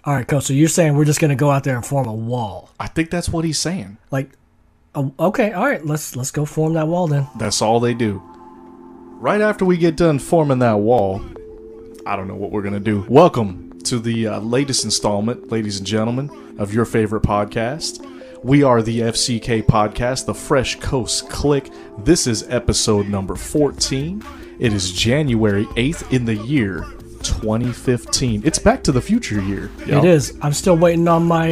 All right, Coach, so you're saying we're just going to go out there and form a wall. I think that's what he's saying. Like, okay, all right, let's go form that wall then. That's all they do. Right after we get done forming that wall, I don't know what we're going to do. Welcome to the latest installment, ladies and gentlemen, of your favorite podcast. We are the FCK Podcast, the Fresh Coast Click. This is episode number 14. It is January 8th in the year 2015. It's Back to the Future year. Yo. It is. I'm still waiting on my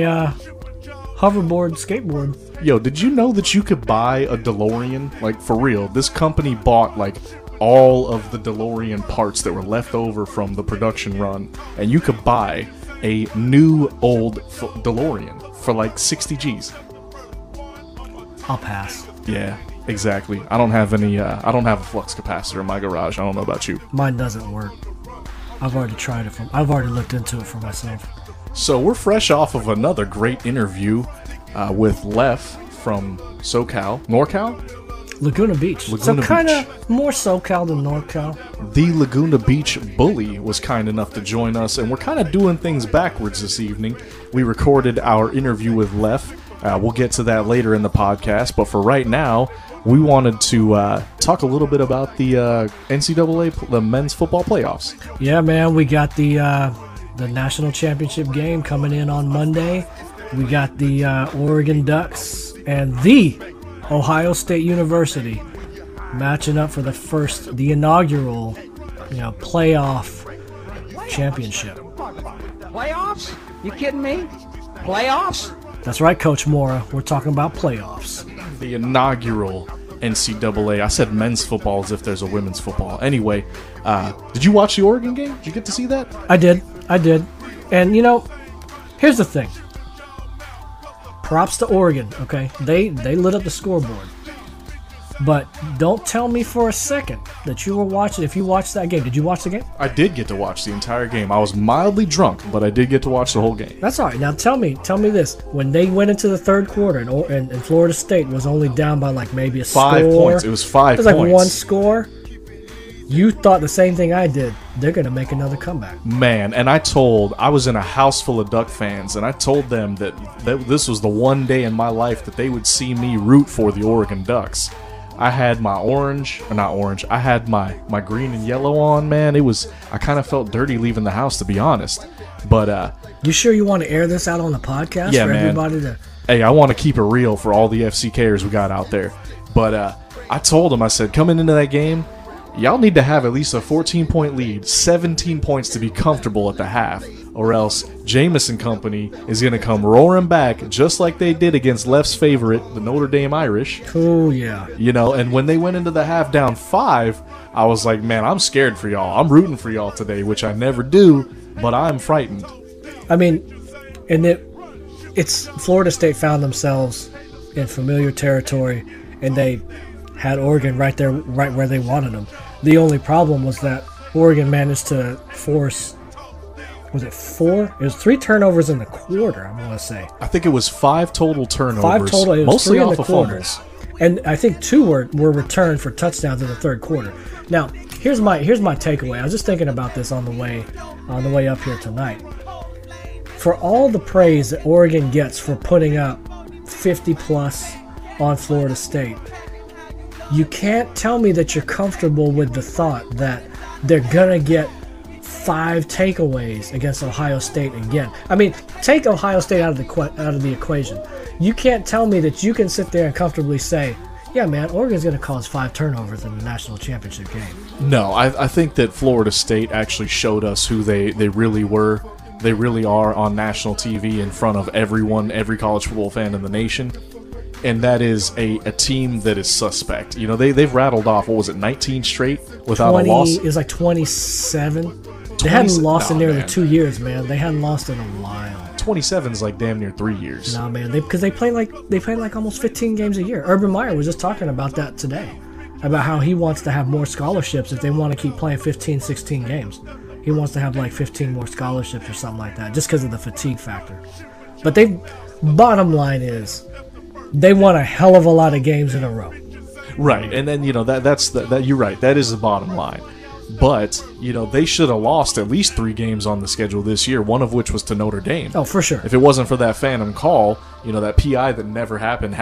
hoverboard skateboard. Yo, did you know that you could buy a Delorean? Like, for real, this company bought, like, all of the Delorean parts that were left over from the production run, and you could buy a new old DeLorean for like 60 G's. I'll pass. Yeah, exactly. I don't have I don't have a flux capacitor in my garage. I don't know about you. Mine doesn't work. I've already tried it. I've already looked into it for myself. So we're fresh off of another great interview with Leff from NorCal? Laguna Beach. So kind of more SoCal than NorCal. The Laguna Beach bully was kind enough to join us, and we're kind of doing things backwards this evening. We recorded our interview with Leff. We'll get to that later in the podcast, but for right now, we wanted to talk a little bit about the NCAA, the men's football playoffs. Yeah, man, we got the national championship game coming in on Monday. We got the Oregon Ducks and the Ohio State University matching up for the inaugural, playoff championship. Playoffs? You kidding me? Playoffs? That's right, Coach Mora. We're talking about playoffs. The inaugural NCAA. I said men's football as if there's a women's football. Anyway, did you watch the Oregon game? Did you get to see that? I did. And, here's the thing. Props to Oregon, okay? They lit up the scoreboard. But don't tell me for a second that you were watching. If you watched that game, did you watch the game? I did get to watch the entire game. I was mildly drunk, but I did get to watch the whole game. That's all right. Now tell me this. When they went into the third quarter and Florida State was only down by like maybe a 5 score. points. It was 5 points. It was like one score. You thought the same thing I did. They're going to make another comeback. Man, and I was in a house full of Duck fans, and I told them that this was the one day in my life that they would see me root for the Oregon Ducks. I had my I had my green and yellow on, man. I kind of felt dirty leaving the house, to be honest. But you sure you want to air this out on the podcast for everybody to... Hey, I want to keep it real for all the FCKers we got out there. But I told them, I said, coming into that game, y'all need to have at least a 14-point lead, 17 points to be comfortable at the half, or else Jameis & Company is going to come roaring back just like they did against Leff's favorite, the Notre Dame Irish. Oh, yeah. And when they went into the half down 5, I was like, man, I'm scared for y'all. I'm rooting for y'all today, which I never do, but I'm frightened. I mean, and it's Florida State found themselves in familiar territory, and they had Oregon right there, right where they wanted them. The only problem was that Oregon managed to force, was it 4? It was 3 turnovers in the quarter, I want to say. I think it was 5 total turnovers. 5 total, it was mostly 3 in off the of quarters. fumbles. And I think 2 were returned for touchdowns in the third quarter. Now, here's my takeaway. I was just thinking about this on the way up here tonight. For all the praise that Oregon gets for putting up 50 plus on Florida State, you can't tell me that you're comfortable with the thought that they're going to get 5 takeaways against Ohio State again. I mean, take Ohio State out of the equation. You can't tell me that you can sit there and comfortably say, yeah, man, Oregon's going to cause 5 turnovers in the national championship game. No, I think that Florida State actually showed us who they really were. They really are on national TV in front of everyone, every college football fan in the nation. And that is a team that is suspect. They've rattled off, 19 straight without a loss? It was like 27. They hadn't lost in nearly 2 years, man. They hadn't lost in a while. 27 is like damn near 3 years. Nah, man, because they play like almost 15 games a year. Urban Meyer was just talking about that today, about how he wants to have more scholarships if they want to keep playing 15, 16 games. He wants to have like 15 more scholarships or something like that, just because of the fatigue factor. But bottom line is, they won a hell of a lot of games in a row. Right, and then that's you're right. That is the bottom line. But, they should have lost at least 3 games on the schedule this year, one of which was to Notre Dame. Oh, for sure. If it wasn't for that phantom call, that PI that never happened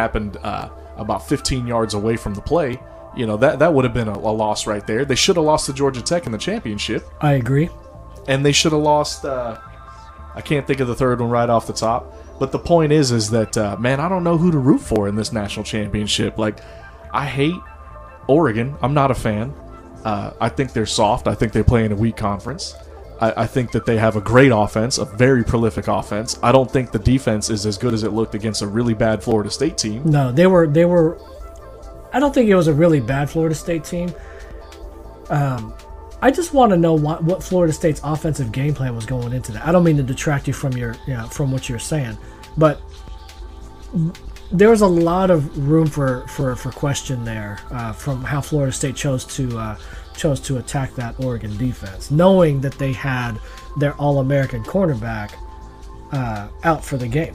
about 15 yards away from the play, that would have been a loss right there. They should have lost to Georgia Tech in the championship. I agree. And they should have lost, I can't think of the third one right off the top. But the point is that, man, I don't know who to root for in this national championship. Like, I hate Oregon. I'm not a fan. I think they're soft. I think they play in a weak conference. I think that they have a great offense, a very prolific offense. I don't think the defense is as good as it looked against a really bad Florida State team. No, they were. I don't think it was a really bad Florida State team. I just want to know what Florida State's offensive game plan was going into that. I don't mean to detract you from from what you're saying, but there was a lot of room for question there from how Florida State chose to attack that Oregon defense, knowing that they had their All-American cornerback out for the game.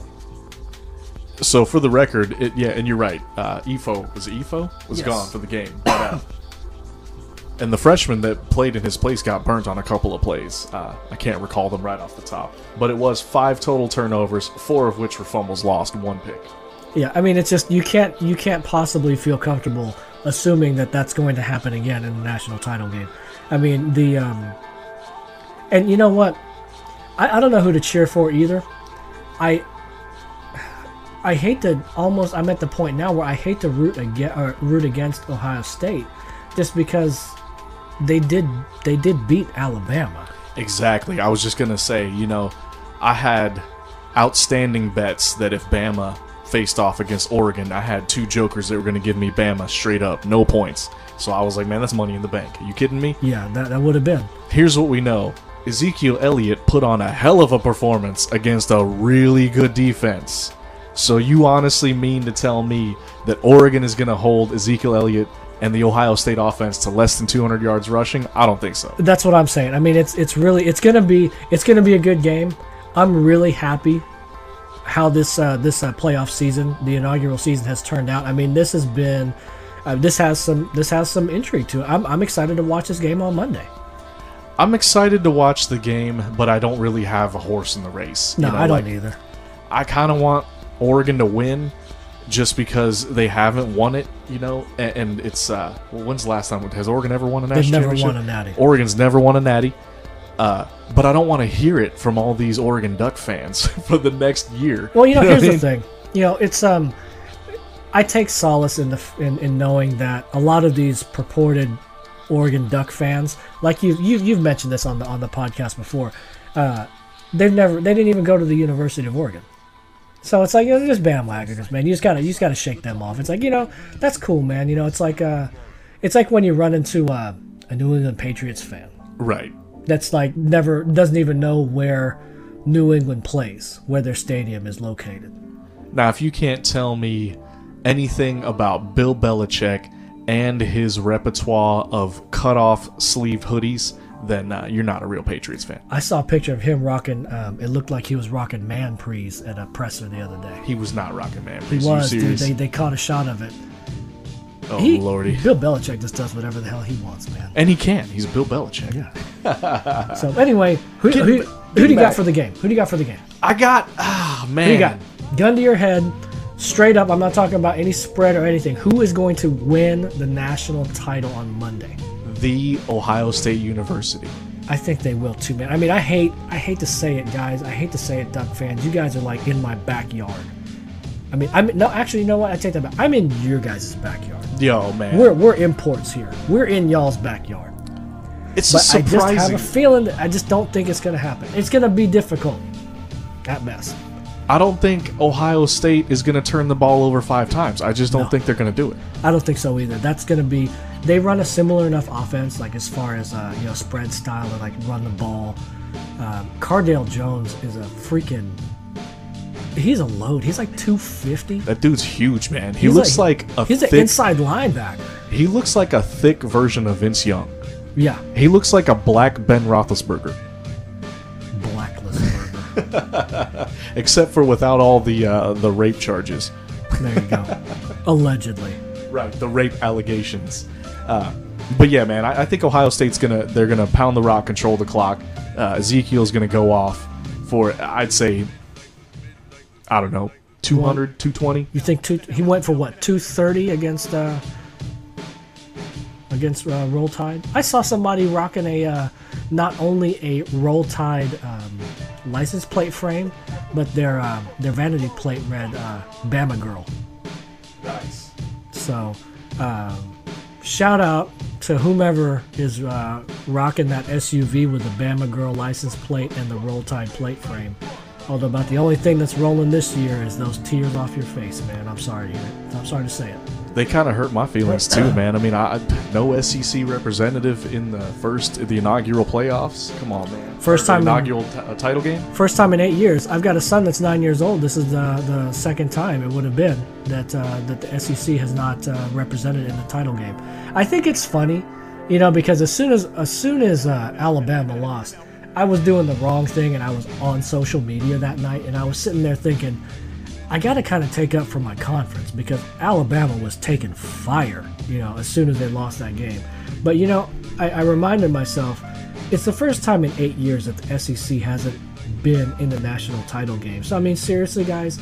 So for the record, and you're right. Efo was Yes. gone for the game, but, and the freshman that played in his place got burnt on a couple of plays. I can't recall them right off the top, but it was 5 total turnovers, 4 of which were fumbles lost, 1 pick. Yeah, I mean, it's just you can't possibly feel comfortable assuming that that's going to happen again in the national title game. I mean, and you know what? I don't know who to cheer for either. I hate to almost. I'm at the point now where I hate to root against Ohio State, just because they did beat Alabama. Exactly. I was just gonna say, I had outstanding bets that if Bama faced off against Oregon, I had 2 jokers that were going to give me Bama straight up, no points. So I was like, man, that's money in the bank. Are you kidding me? Yeah, that would have been. Here's what we know. Ezekiel Elliott put on a hell of a performance against a really good defense. So you honestly mean to tell me that Oregon is going to hold Ezekiel Elliott and the Ohio State offense to less than 200 yards rushing? I don't think so. That's what I'm saying. I mean, it's going to be a good game. I'm really happy how this playoff season, the inaugural season, has turned out. I mean, this has been this has some intrigue to it. I'm excited to watch this game on Monday. I'm excited to watch the game, but I don't really have a horse in the race. No, I don't either. I kind of want Oregon to win just because they haven't won it, and it's when's the last time? Has Oregon ever won a national championship? They've never won a natty. Oregon's never won a natty. But I don't want to hear it from all these Oregon Duck fans for the next year. Well, here's the thing. It's I take solace in knowing that a lot of these purported Oregon Duck fans, like you've mentioned this on the podcast before, they didn't even go to the University of Oregon. So it's like, they're just bandwagoners, man. You just gotta shake them off. It's like, that's cool, man. It's like when you run into a New England Patriots fan. Right. That's like doesn't even know where New England plays, where their stadium is located. Now, if you can't tell me anything about Bill Belichick and his repertoire of cut-off sleeve hoodies, then you're not a real Patriots fan. I saw a picture of him rocking, it looked like he was rocking man prees at a presser the other day. He was not rocking man prees. He was, dude. They caught a shot of it. Oh, Lordy. Bill Belichick just does whatever the hell he wants, man. And he can. He's Bill Belichick. Yeah. So, anyway, who do you got for the game? Who do you got for the game? I got, man. Who you got? Gun to your head, straight up. I'm not talking about any spread or anything. Who is going to win the national title on Monday? The Ohio State University. I think they will too, man. I mean, I hate to say it, guys. I hate to say it, Duck fans. You guys are like in my backyard. I mean, actually, you know what? I take that back. I'm in your guys' backyard. Yo, man. We're imports here. We're in y'all's backyard. It's surprising. I just have a feeling that I just don't think it's going to happen. It's going to be difficult at best. I don't think Ohio State is going to turn the ball over 5 times. I just don't think they're going to do it. I don't think so either. That's going to be. They run a similar enough offense, like as far as spread style and like run the ball. Cardale Jones is a freaking. He's a load. He's like 250. That dude's huge, man. He looks like a He's thick, an inside linebacker. He looks like a thick version of Vince Young. Yeah. He looks like a black Ben Roethlisberger. Except for without all the rape charges. There you go. Allegedly. Right, the rape allegations. But yeah, man, I think Ohio State's they're gonna pound the rock, control the clock. Ezekiel's gonna go off for, I'd say, I don't know, 200, 220. You think he went for what, 230 against Roll Tide? I saw somebody rocking a not only a Roll Tide license plate frame, but their vanity plate read Bama Girl. Nice. So, shout out to whomever is rocking that SUV with the Bama Girl license plate and the Roll Tide plate frame. Although about the only thing that's rolling this year is those tears off your face, man. I'm sorry to say it. They kind of hurt my feelings too, man. I mean, no SEC representative in the inaugural playoffs. Come on, man. First time inaugural title game. First time in 8 years. I've got a son that's 9 years old. This is the second time it would have been that the SEC has not represented in the title game. I think it's funny, because as soon as Alabama lost, I was doing the wrong thing, and I was on social media that night, and I was sitting there thinking, I got to kind of take up for my conference, because Alabama was taking fire, as soon as they lost that game. But, I reminded myself, it's the first time in 8 years that the SEC hasn't been in the national title game. So, I mean, seriously, guys,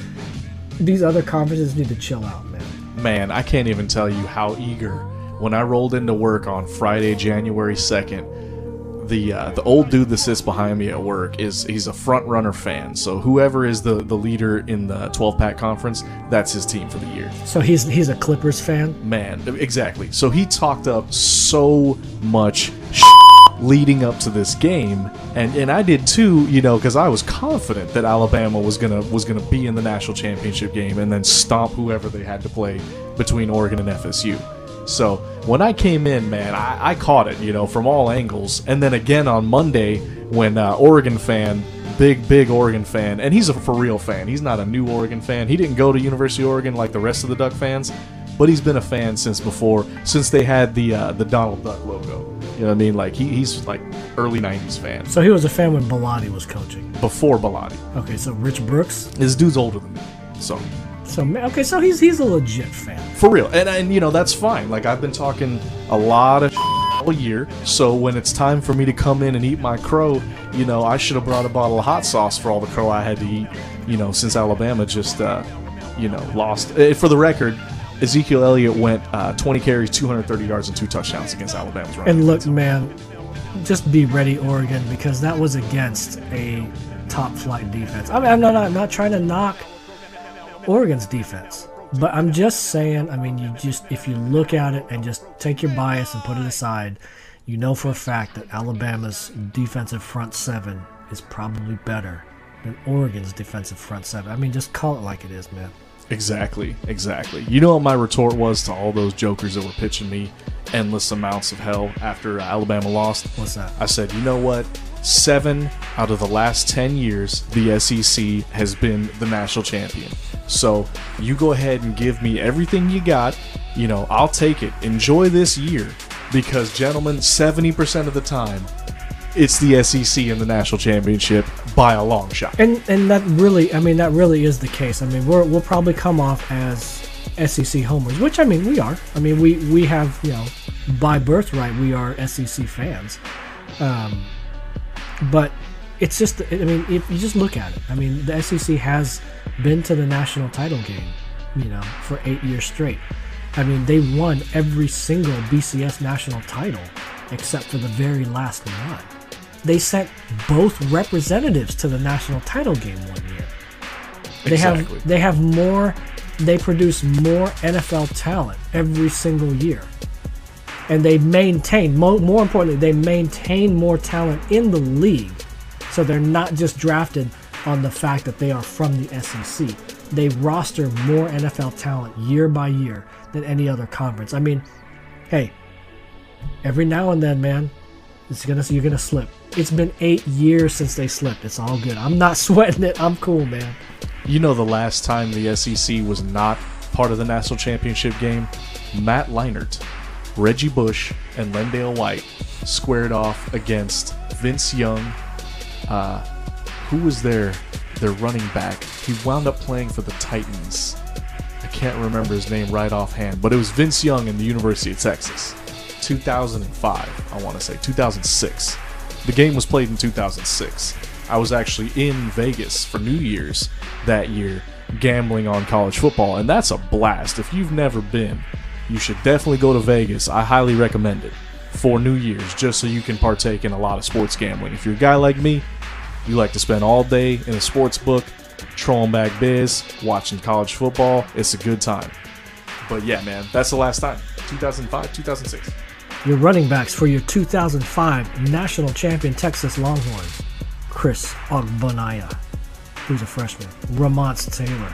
these other conferences need to chill out, man. Man, I can't even tell you how eager, when I rolled into work on Friday, January 2nd, the old dude that sits behind me at work he's a front runner fan. So whoever is the leader in the 12-pack conference, that's his team for the year. So he's a Clippers fan? Man, exactly. So he talked up so much leading up to this game, and I did too, because I was confident that Alabama was gonna be in the national championship game and then stomp whoever they had to play between Oregon and FSU. So when I came in, man, I caught it, from all angles. And then again on Monday, when Oregon fan, big Oregon fan, and he's a for real fan. He's not a new Oregon fan. He didn't go to University of Oregon like the rest of the Duck fans, but he's been a fan since they had the Donald Duck logo. You know what I mean? Like he's like early 90s fan. So he was a fan when Bellotti was coaching. Before Bellotti. Okay, so Rich Brooks. This dude's older than me, so. Okay, so he's a legit fan. For real. And that's fine. Like, I've been talking a lot of all year, so when it's time for me to come in and eat my crow, I should have brought a bottle of hot sauce for all the crow I had to eat, since Alabama just, lost. For the record, Ezekiel Elliott went 20 carries, 230 yards, and 2 touchdowns against Alabama's running. And look, man, just be ready, Oregon, because that was against a top-flight defense. I mean, I'm not trying to knock Oregon's defense, but I'm just saying, I mean, if you look at it and just take your bias and put it aside, for a fact that Alabama's defensive front seven is probably better than Oregon's defensive front seven. I mean, just call it like it is, man. Exactly. You know what my retort was to all those jokers that were pitching me endless amounts of hell after Alabama lost? What's that? I said, you know what? 7 out of the last 10 years, the SEC has been the national champion. So you go ahead and give me everything you got. I'll take it. Enjoy this year. Because, gentlemen, 70% of the time, it's the SEC in the national championship by a long shot. And that really is the case. I mean, we'll probably come off as SEC homers, which, I mean, we are. I mean, we have, by birthright, we are SEC fans. But it's just, I mean, if you just look at it, I mean, the SEC has been to the national title game, for 8 years straight. I mean, they won every single BCS national title except for the very last one. They sent both representatives to the national title game one year. Exactly. They produce more NFL talent every single year. And they maintain, more importantly, they maintain more talent in the league. So they're not just drafted on the fact that they are from the SEC. They roster more NFL talent year by year than any other conference. I mean, hey, every now and then, man, you're gonna slip. It's been 8 years since they slipped. It's all good. I'm not sweating it. I'm cool, man. The last time the SEC was not part of the national championship game, Matt Leinart, Reggie Bush, and Lendale White squared off against Vince Young. Who was their running back? He wound up playing for the Titans. I can't remember his name right offhand, but it was Vince Young in the University of Texas. 2005, I want to say, 2006. The game was played in 2006. I was actually in Vegas for New Year's that year, gambling on college football, and that's a blast. If you've never been, you should definitely go to Vegas. I highly recommend it for New Year's, just so you can partake in a lot of sports gambling. If you're a guy like me, you like to spend all day in a sports book, trolling back biz, watching college football. It's a good time. But yeah, man, that's the last time. 2005, 2006. Your running backs for your 2005 national champion Texas Longhorns: Chris Ogbonnaya, who's a freshman; Ramont Taylor;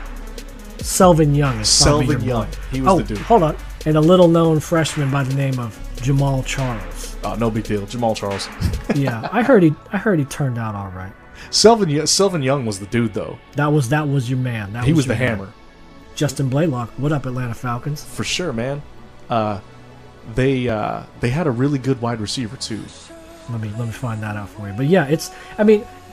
Selvin Young is probably your Young. boy. He was the dude. Hold on. And a little-known freshman by the name of Jamal Charles. Oh, no big deal. Jamal Charles. Yeah, I heard he turned out all right. Selvin Young was the dude, though. That was your man. He was the hammer. Justin Blaylock, what up, Atlanta Falcons? For sure, man. They had a really good wide receiver too. Let me find that out for you. But yeah,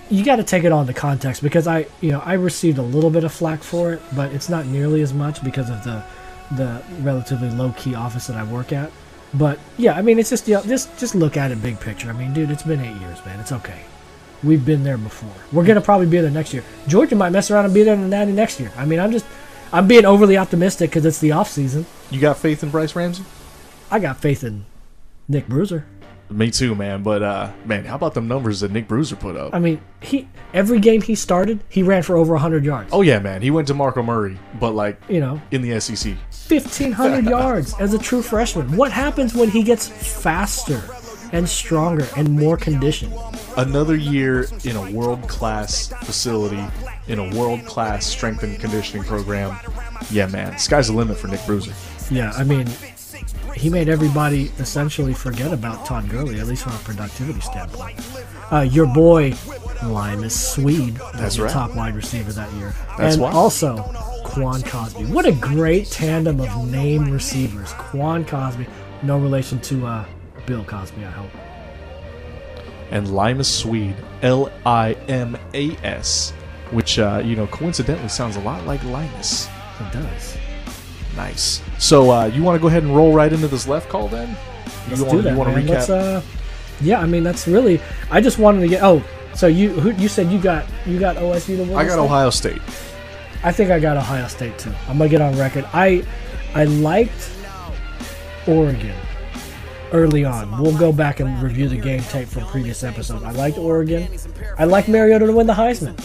you got to take it all into context, because I received a little bit of flack for it, but it's not nearly as much because of the relatively low key office that I work at. But yeah, it's just just look at it big picture. Dude, it's been 8 years, man. It's okay. We've been there before. We're gonna probably be there next year. Georgia might mess around and be there in the Natty next year. I'm being overly optimistic because it's the off season. You got faith in Bryce Ramsey? I got faith in Nick Bruiser. Me too, man. But man, how about them numbers that Nick Bruiser put up? Every game he started, he ran for over 100 yards. Oh yeah, man. He went to Marco Murray, but in the SEC, 1,500 yards as a true freshman. What happens when he gets faster and stronger and more conditioned? Another year in a world-class facility, in a world-class strength and conditioning program. Yeah, man. Sky's the limit for Nick Bruiser. Yeah, he made everybody essentially forget about Todd Gurley, at least from a productivity standpoint. Your boy, Limas Swede, was the top wide receiver that year. That's and why. Also, Quan Cosby. What a great tandem of named receivers. Quan Cosby, no relation to Bill Cosby, I hope. And Limas Swede, Limas, which, coincidentally sounds a lot like Linus. It does. Nice. So, you want to go ahead and roll right into this left call then? Let's do that, you want to man. recap? That's really. I just wanted to get. Oh, so you said you got OSU to win? I got Ohio State. I think I got Ohio State too. I'm gonna get on record. I liked Oregon early on. We'll go back and review the game tape from previous episodes. I liked Oregon. I liked Mariota to win the Heisman.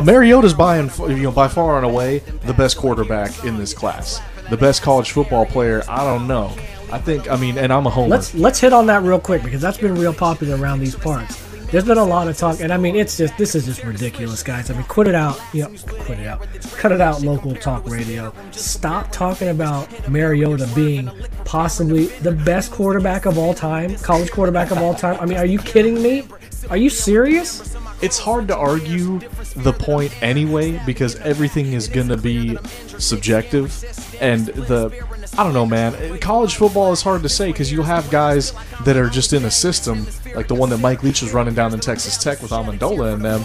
Mariota's by far and away the best quarterback in this class. The best college football player, I don't know. And I'm a homer. Let's hit on that real quick, because that's been real popular around these parts. There's been a lot of talk, and this is just ridiculous, guys. Quit it out. Quit it out. Cut it out, local talk radio. Stop talking about Mariota being possibly the best quarterback of all time, college quarterback of all time. Are you kidding me? Are you serious? It's hard to argue the point anyway, because everything is going to be subjective. And I don't know, man. College football is hard to say, because you'll have guys that are just in a system, like the one that Mike Leach was running down in Texas Tech with Amendola and them,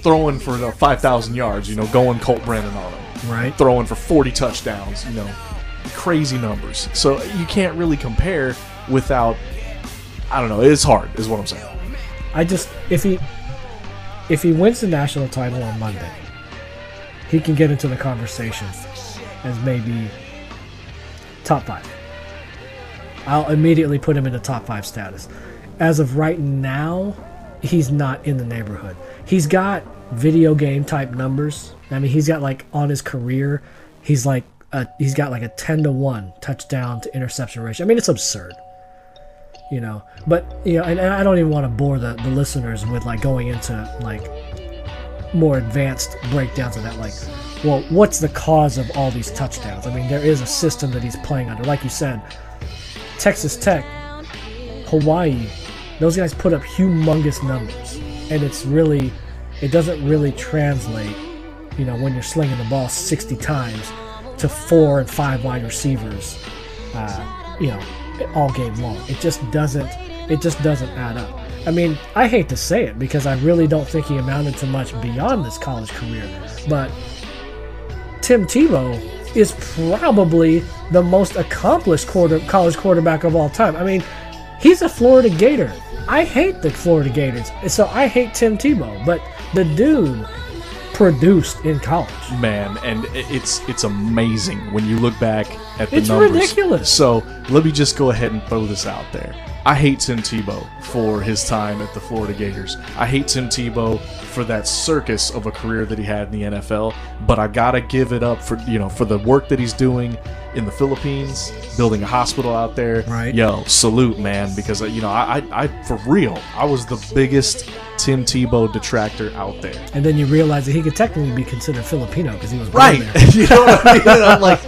throwing for 5,000 yards, going Colt Brennan on them. Right. Throwing for 40 touchdowns, crazy numbers. So you can't really compare without, I don't know, it's hard, is what I'm saying. If he wins the national title on Monday, he can get into the conversation as maybe top 5. I'll immediately put him in the top 5 status. As of right now, he's not in the neighborhood. He's got video game type numbers. He's got on his career, he's got a 10-to-1 touchdown to interception ratio. It's absurd. But and I don't even want to bore the listeners with going into more advanced breakdowns of that. What's the cause of all these touchdowns? There is a system that he's playing under. Like you said, Texas Tech, Hawaii, those guys put up humongous numbers, and it doesn't really translate. When you're slinging the ball 60 times to 4 and 5 wide receivers, all game long. It just doesn't add up. I hate to say it, because I really don't think he amounted to much beyond this college career, but Tim Tebow is probably the most accomplished college quarterback of all time. I mean, he's a Florida Gator. I hate the Florida Gators, so I hate Tim Tebow, but the dude produced in college. Man, and it's amazing when you look back at the It's numbers. ridiculous. So let me just go ahead and throw this out there. I hate Tim Tebow for his time at the Florida Gators. I hate Tim Tebow for that circus of a career that he had in the NFL, but I gotta give it up for the work that he's doing in the Philippines, building a hospital out there. Right. Yo, salute, man, because I for real, I was the biggest Tim Tebow detractor out there. And then you realize that he could technically be considered Filipino because he was born Right. there. You know what I mean? And I'm like,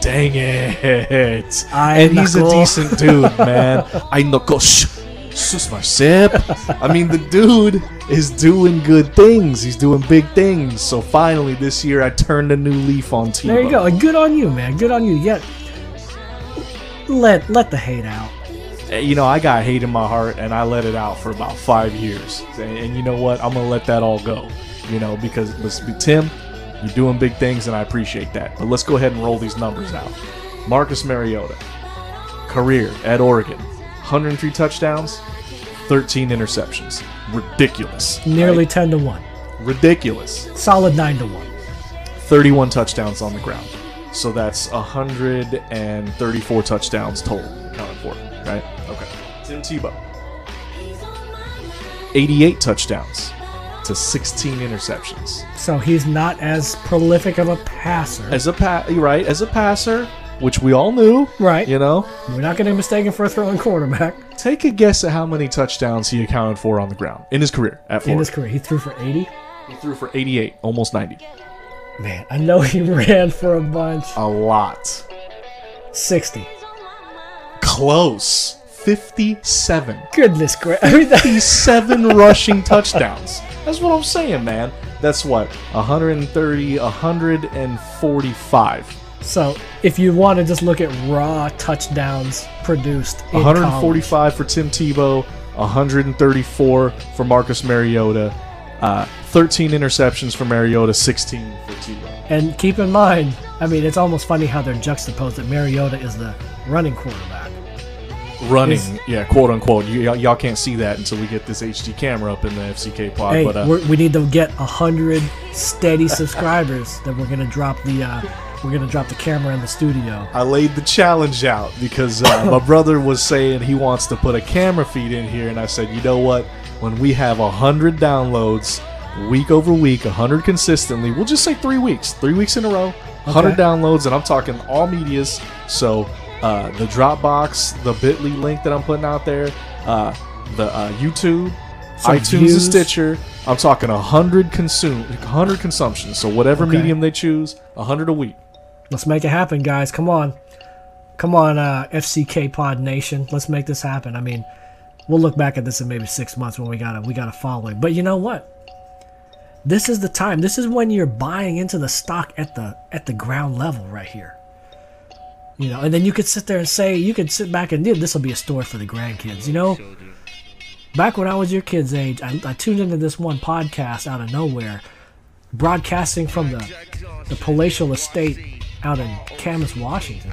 dang it. And he's a decent dude, man. I know, sus my sip. I mean, the dude is doing good things. He's doing big things. So finally this year I turned a new leaf on Tebow. There you go. And good on you, man. Good on you. Yet, let the hate out. I got hate in my heart, and I let it out for about 5 years. And you know what? I'm going to let that all go. Because Tim, you're doing big things, and I appreciate that. But let's go ahead and roll these numbers out. Marcus Mariota, career at Oregon, 103 touchdowns, 13 interceptions. Ridiculous. Nearly right? 10-1. Ridiculous. Solid 9-1. 31 touchdowns on the ground. So that's 134 touchdowns total accounted for, right? Okay. Tim Tebow, 88 touchdowns to 16 interceptions. So he's not as prolific of a passer. As a passer, which we all knew, Right. We're not going to mistake him for a throwing quarterback. Take a guess at how many touchdowns he accounted for on the ground in his career at Florida. In his career, he threw for 80. He threw for 88, almost 90. Man, I know he ran for a bunch. A lot. 60. Close. 57. Goodness gracious. I mean, 57 rushing touchdowns. That's what I'm saying, man. That's what? 130, 145. So, if you want to just look at raw touchdowns produced in 145 college. for Tim Tebow, 134 for Marcus Mariota, 13 interceptions for Mariota, 16 for Tebow. And keep in mind, I mean, it's almost funny how they're juxtaposed that Mariota is the running quarterback. Running, quote unquote. Y'all can't see that until we get this HD camera up in the FCK pod. Hey, but we need to get 100 steady subscribers that we're gonna drop the camera in the studio. I laid the challenge out because my brother was saying he wants to put a camera feed in here, and I said, you know what? When we have 100 downloads week over week, 100 consistently, we'll just say 3 weeks, 3 weeks in a row, 100 downloads, and I'm talking all medias. So the Dropbox, the Bitly link that I'm putting out there, the YouTube, Some iTunes, views. and Stitcher. I'm talking 100 consumptions. So whatever medium they choose, 100 a week. Let's make it happen, guys. Come on, FCK Pod Nation. Let's make this happen. I mean, we'll look back at this in maybe 6 months when we got a following. But you know what? This is the time. This is when you're buying into the stock at the ground level right here. And then you could sit there and say, you could sit back and this will be a story for the grandkids. Back when I was your kid's age, I tuned into this one podcast out of nowhere, broadcasting from the palatial estate out in Camas, Washington.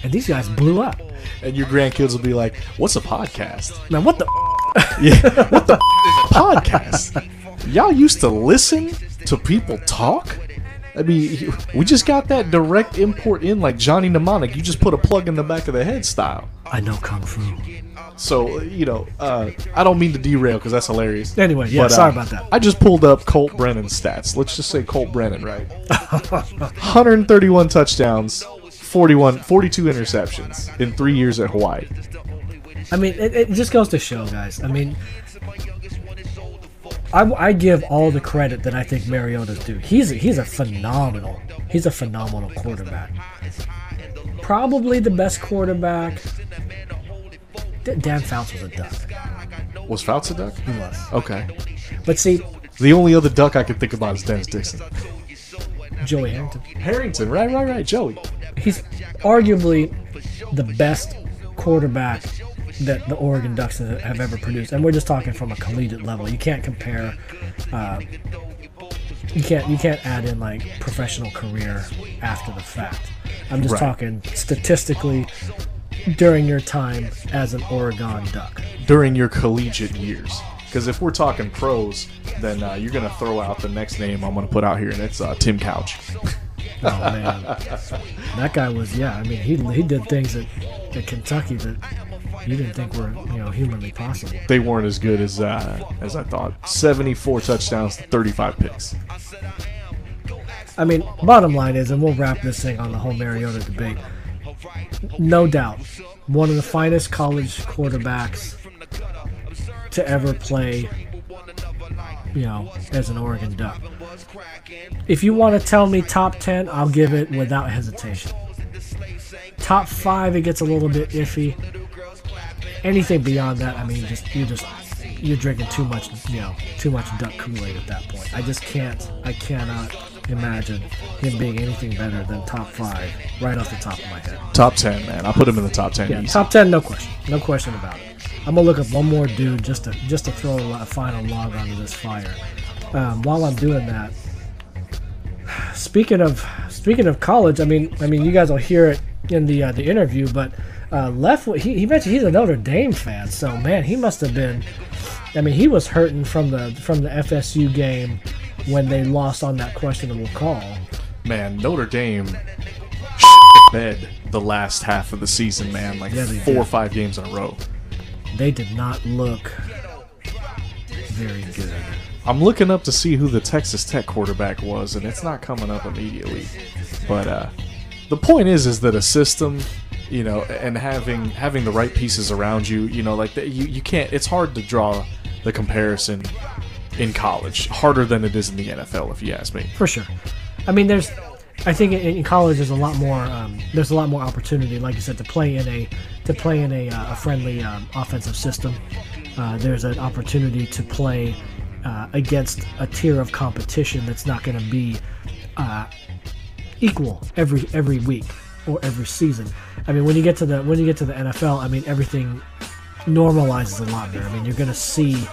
And these guys blew up. And your grandkids will be like, what's a podcast? Man, what the? Yeah, what the is a podcast? Y'all used to listen to people talk? I mean, we just got that direct import in like Johnny Mnemonic. You just put a plug in the back of the head style. I know Kung Fu. So, I don't mean to derail because that's hilarious. Anyway, sorry about that. I just pulled up Colt Brennan's stats. Let's just say Colt Brennan, right? 131 touchdowns, 42 interceptions in 3 years at Hawaii. I mean, it just goes to show, guys. I mean, I give all the credit that I think Mariota's due. He's a phenomenal quarterback. Probably the best quarterback. Dan Fouts was a duck. Was Fouts a duck? He was. Okay. But see, the only other duck I could think about is Dennis Dixon. Joey Harrington. Harrington, right, Joey. He's arguably the best quarterback that the Oregon Ducks have ever produced, and we're just talking from a collegiate level. You can't compare you can't add in like professional career after the fact. I'm just talking statistically during your time as an Oregon Duck. During your collegiate years. Because if we're talking pros, then you're going to throw out the next name I'm going to put out here, and it's Tim Couch. Oh, man. That guy was, he did things at Kentucky that you didn't think were, humanly possible. They weren't as good as I thought. 74 touchdowns to 35 picks. I mean, bottom line is, and we'll wrap this thing on the whole Mariota debate, no doubt, one of the finest college quarterbacks to ever play, as an Oregon Duck. If you want to tell me top 10, I'll give it without hesitation. Top 5, it gets a little bit iffy. Anything beyond that, I mean, you're drinking too much Duck Kool-Aid at that point. I cannot imagine him being anything better than top 5 right off the top of my head. Top 10, man. I'll put him in the top 10. Yeah, easy. top 10, no question about it. I'm gonna look up one more dude just to throw a final log onto this fire. While I'm doing that, speaking of college, I mean, you guys will hear it in the interview, but Leff, he mentioned he's a Notre Dame fan, so man, he must have been. I mean, he was hurting from the FSU game when they lost on that questionable call. Man, Notre Dame bed the last half of the season, man, like 4 or 5 games in a row. They did not look very good. I'm looking up to see who the Texas Tech quarterback was, and it's not coming up immediately. But the point is that a system, and having the right pieces around you, like you can't. It's hard to draw the comparison in college, harder than it is in the NFL, if you ask me. For sure. I mean, I think in college there's a lot more. There's a lot more opportunity, like you said, to play in a friendly offensive system. There's an opportunity to play against a tier of competition that's not going to be equal every week or every season. I mean, when you get to the NFL, I mean, everything normalizes a lot there. I mean, you're going to see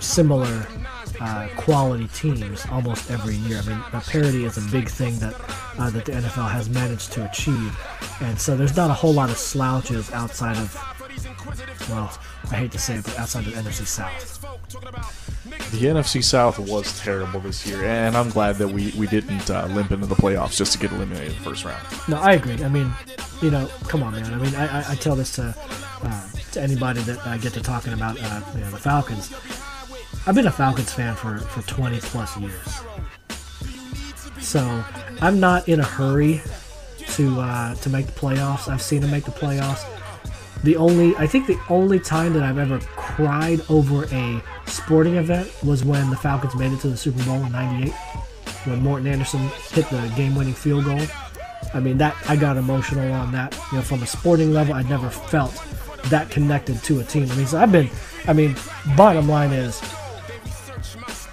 similar quality teams almost every year. I mean, parity is a big thing that the NFL has managed to achieve, and so there's not a whole lot of slouches outside of, well, I hate to say it, but outside of the NFC South. The NFC South was terrible this year, and I'm glad that we didn't limp into the playoffs just to get eliminated in the first round. No, I agree. I mean, come on, man. I mean, I tell this to anybody that I get to talking about the Falcons. I've been a Falcons fan for 20 plus years, so I'm not in a hurry to make the playoffs. I've seen them make the playoffs. I think the only time that I've ever cried over a sporting event was when the Falcons made it to the Super Bowl in '98, when Morton Anderson hit the game-winning field goal. I mean, that I got emotional on that. From a sporting level, I never felt that connected to a team. I mean, bottom line is,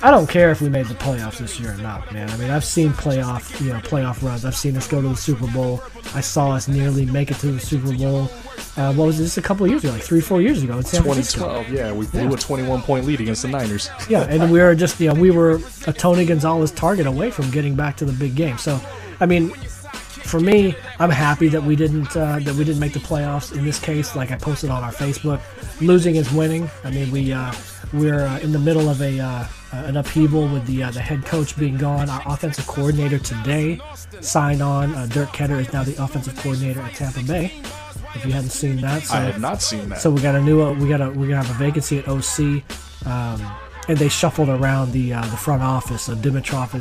I don't care if we made the playoffs this year or not, man. I mean, I've seen playoff runs. I've seen us go to the Super Bowl. I saw us nearly make it to the Super Bowl. What was this, a couple of years ago, like 3-4 years ago in San Francisco? 2012, yeah. We blew a 21-point lead against the Niners. Yeah, and we were just, we were a Tony Gonzalez target away from getting back to the big game. So, I mean, for me, I'm happy that we didn't make the playoffs in this case. Like I posted on our Facebook, losing is winning. I mean, we're in the middle of an upheaval with the head coach being gone. Our offensive coordinator today signed on. Dirk Ketter is now the offensive coordinator at Tampa Bay. If you hadn't seen that, I had not seen that. So we got we're gonna have a vacancy at OC, and they shuffled around the front office. So Dimitrov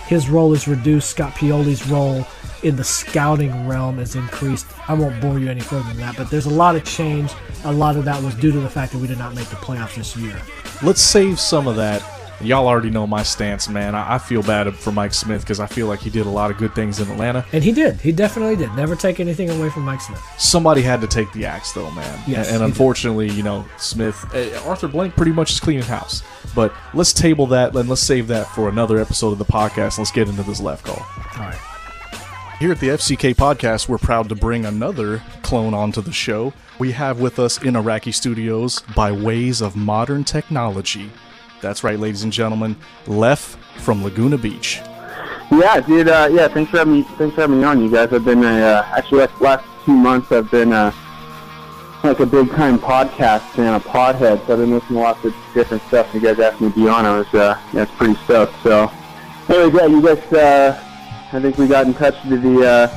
his role is reduced. Scott Pioli's role in the scouting realm is increased. I won't bore you any further than that, but there's a lot of change. A lot of that was due to the fact that we did not make the playoffs this year. Let's save some of that. Y'all already know my stance, man. I feel bad for Mike Smith because I feel like he did a lot of good things in Atlanta. And he did. He definitely did. Never take anything away from Mike Smith. Somebody had to take the axe, though, man. Yes, and unfortunately, Smith, Arthur Blank pretty much is cleaning house. But let's table that and let's save that for another episode of the podcast. Let's get into this Leff call. All right. Here at the FCK Podcast, we're proud to bring another clone onto the show. We have with us in Iraqi Studios, by ways of modern technology, That's right, ladies and gentlemen, Leff from Laguna Beach. Yeah, dude. Yeah, thanks for having me on, you guys. I've been actually last 2 months. I've been like a big time podcast fan, a podhead. So I've been listening to lots of different stuff. You guys asked me to be on. I was it's pretty stoked. So anyway, yeah, you guys. I think we got in touch with the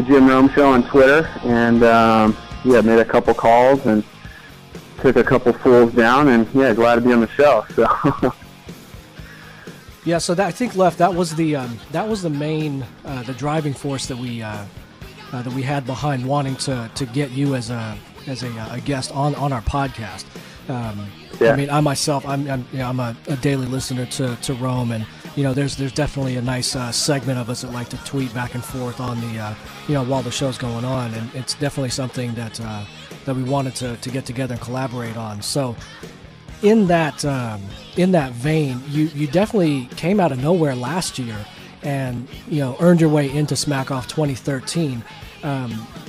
Jim Rome show on Twitter, and made a couple calls and took a couple fools down, and yeah, glad to be on the show. So. Yeah, so I think, Leff, that was the main the driving force that we had behind wanting to get you as a guest on our podcast. I mean, I myself, I'm a daily listener to Rome, and there's definitely a nice segment of us that like to tweet back and forth on the while the show's going on, and it's definitely something that we wanted to get together and collaborate on. So. In that vein, you definitely came out of nowhere last year, and earned your way into Smack Off 2013.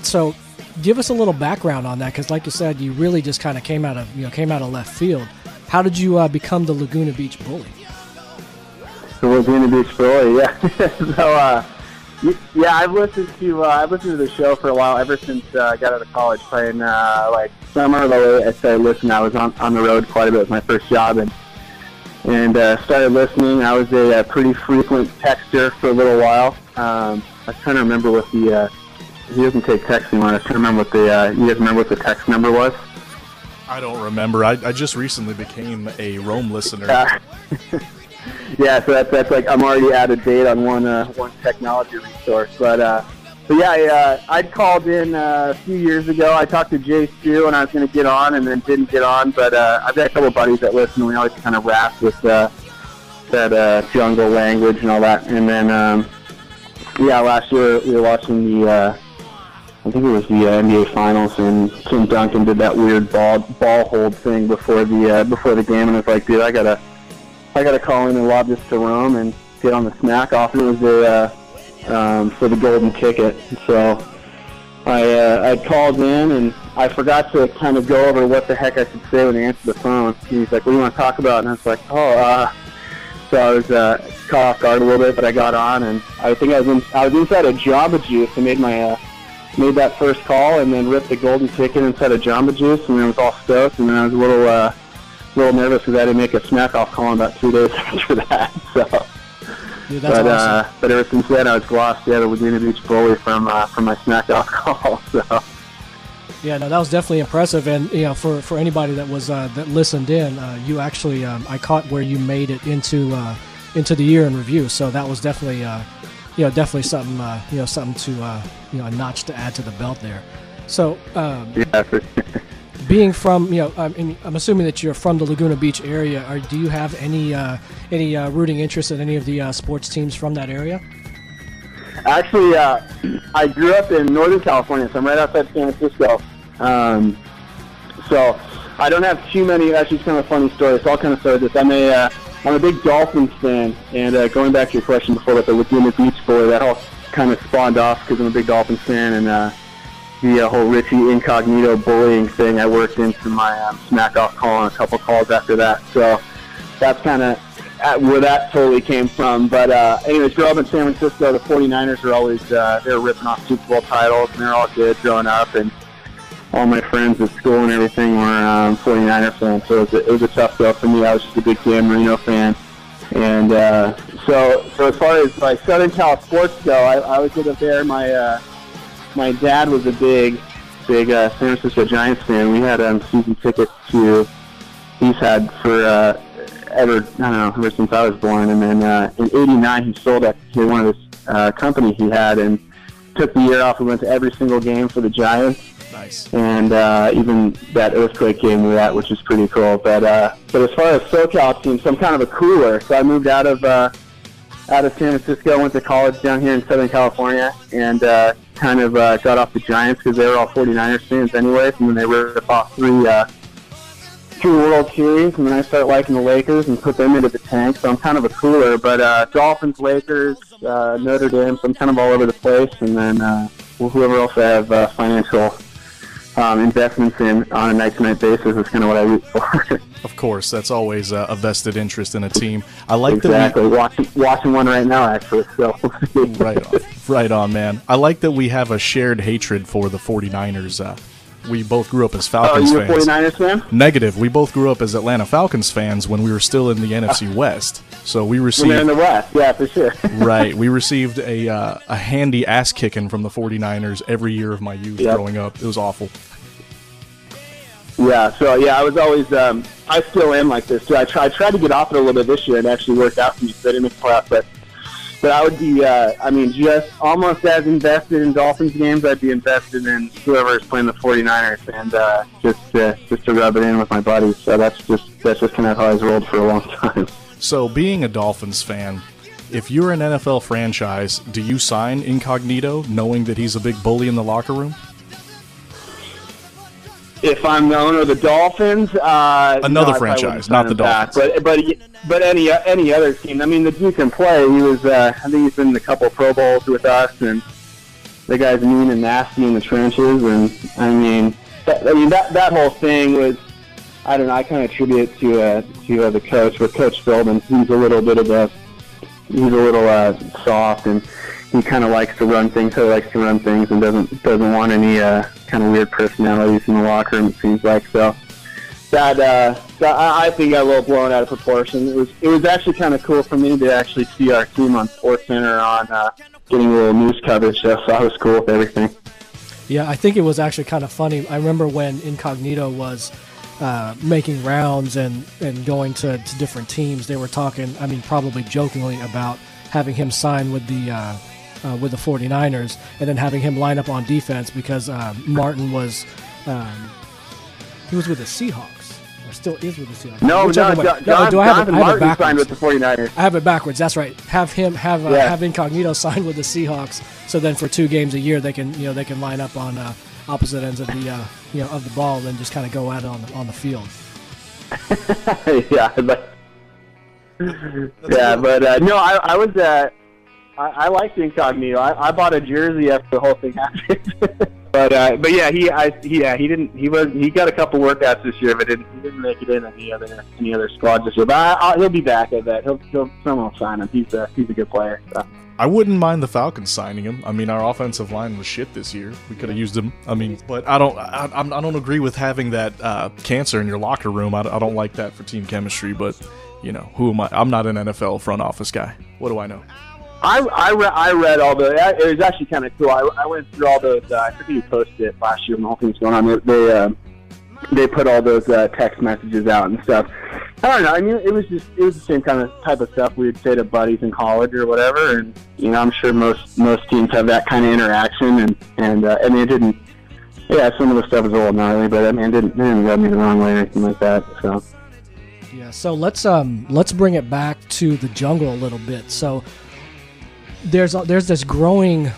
So, give us a little background on that, because, like you said, you really just kind of came out of left field. How did you become the Laguna Beach Bully? The Laguna Beach Bully, yeah. So, I've listened to the show for a while, ever since I got out of college, playing like summer. I started listening. I was on the road quite a bit with my first job, and started listening. I was a pretty frequent texter for a little while. I was trying to remember what the he doesn't take text anymore. I was trying to remember what you guys remember what the text number was? I don't remember. I just recently became a Rome listener. Yeah, so that's like I'm already out of date on one technology resource, but I'd called in a few years ago. I talked to Jay Stu, and I was going to get on, and then didn't get on. But I've got a couple of buddies that listen. And we always kind of rap with that jungle language and all that. And then last year we were watching I think it was the NBA Finals, and Tim Duncan did that weird ball hold thing before the game, and I was like, dude, I gotta call in and lob this to Rome and get on the Smack Off. And it was for the golden ticket. So I called in, and I forgot to kind of go over what the heck I should say when he answered the phone. And he's like, what do you want to talk about? And I was like, so I was caught off guard a little bit, but I got on, and I think I was inside a Jamba Juice and made that first call, and then ripped the golden ticket inside a Jamba Juice, and then I was all stoked, and then I was a little nervous because I had to make a Smack Off call in about 2 days after that. So, dude, that's awesome. But ever since then, I was glossed the Laguna Beach Bully from my Smack Off call. So. Yeah, no, that was definitely impressive, and for anybody that was that listened in, you actually I caught where you made it into the year in review. So that was definitely definitely something something to a notch to add to the belt there. So yeah, for sure. Being from I'm assuming that you're from the Laguna Beach area. Do you have any rooting interest in any of the sports teams from that area? Actually, I grew up in Northern California, so I'm right outside San Francisco. So I don't have too many. Actually, it's kind of a funny story. So I'll kind of start this. I'm a big Dolphins fan, and going back to your question before with the Laguna Beach Bully, that all kind of spawned off because I'm a big Dolphins fan, and the whole Richie Incognito bullying thing I worked into my Smack Off call and a couple calls after that. So that's kind of where that totally came from. But anyways, grew up in San Francisco. The 49ers are always they were ripping off Super Bowl titles, and they're all good growing up. And all my friends at school and everything were 49er fans, so it was a tough go for me. I was just a big Dan Marino fan. And so as far as like Southern Cal sports go, I always lived up there. My dad was a big San Francisco Giants fan. We had season tickets to he's had for ever since I was born. And then in '89 he sold that to one of his company he had and took the year off. We went to every single game for the Giants. Nice. And even that earthquake game we were at, which is pretty cool. But as far as SoCal teams, I'm kind of a cooler. So I moved out of San Francisco, went to college down here in Southern California, and kind of got off the Giants because they were all 49ers fans anyways. And then they ripped off three World Series, and then I started liking the Lakers and put them into the tank. So I'm kind of a cooler. But Dolphins, Lakers, Notre Dame, so I'm kind of all over the place. And then whoever else I have financial investments in on a night-to-night basis is kind of what I root for. Of course, that's always a vested interest in a team. I like exactly. Watching one right now, actually. So. Right on, man. I like that we have a shared hatred for the 49ers. We both grew up as Falcons fans. Oh, you a 49ers fan? Negative. We both grew up as Atlanta Falcons fans when we were still in the NFC West. So we received... When they're in the West, yeah, for sure. Right. We received a handy ass-kicking from the 49ers every year of my youth growing up. It was awful. Yeah, so, I was always... I still am like this, too. I tried to get off it a little bit this year, and it actually worked out for me, so I didn't make the playoffs, but I would be, just almost as invested in Dolphins games, I'd be invested in whoever is playing the 49ers, and just to rub it in with my buddies. So that's just kind of how I was rolled for a long time. So being a Dolphins fan, if you're an NFL franchise, do you sign Incognito knowing that he's a big bully in the locker room? If I'm the owner of the Dolphins, another franchise, not the Dolphins. But any other team. I mean, the dude can play. He was, I think he's been in a couple Pro Bowls with us, and the guy's mean and nasty in the trenches. And that whole thing was, I don't know. I kind of attribute it to the coach, with Coach Philbin. He's a little soft, and he kind of likes to run things. So he likes to run things and doesn't want any kind of weird personalities in the locker room. It seems like so. That I think got a little blown out of proportion. It was actually kind of cool for me to actually see our team on SportsCenter on getting a little news coverage. So I was cool with everything. Yeah, I think it was actually kind of funny. I remember when Incognito was making rounds and going to different teams. They were talking, probably jokingly, about having him sign with the 49ers and then having him line up on defense because Martin was he was with the Seahawks. Or still is with the Seahawks. Jonathan Martin signed with the 49ers. I have it backwards. That's right. Have Incognito sign with the Seahawks. So then for 2 games a year they can line up on opposite ends of the of the ball and then just kind of go at it on the field. I liked Incognito. I bought a jersey after the whole thing happened. He got a couple workouts this year, but he didn't make it in any other squad this year. But he'll be back at that. Someone will sign him. He's a good player. So. I wouldn't mind the Falcons signing him. Our offensive line was shit this year. We could have used him. But I don't agree with having that cancer in your locker room. I don't like that for team chemistry. But who am I? I'm not an NFL front office guy. What do I know? I read all the. It was actually kind of cool. I went through all those. I forget who posted it last year when the whole thing was going on. They put all those text messages out and stuff. I don't know. It was the same type of stuff we would say to buddies in college or whatever. And I'm sure most teams have that kind of interaction. And it didn't. Yeah, some of the stuff was a little gnarly, but it didn't rub me the wrong way or anything like that. So. Yeah. So let's bring it back to the jungle a little bit. So. There's this growing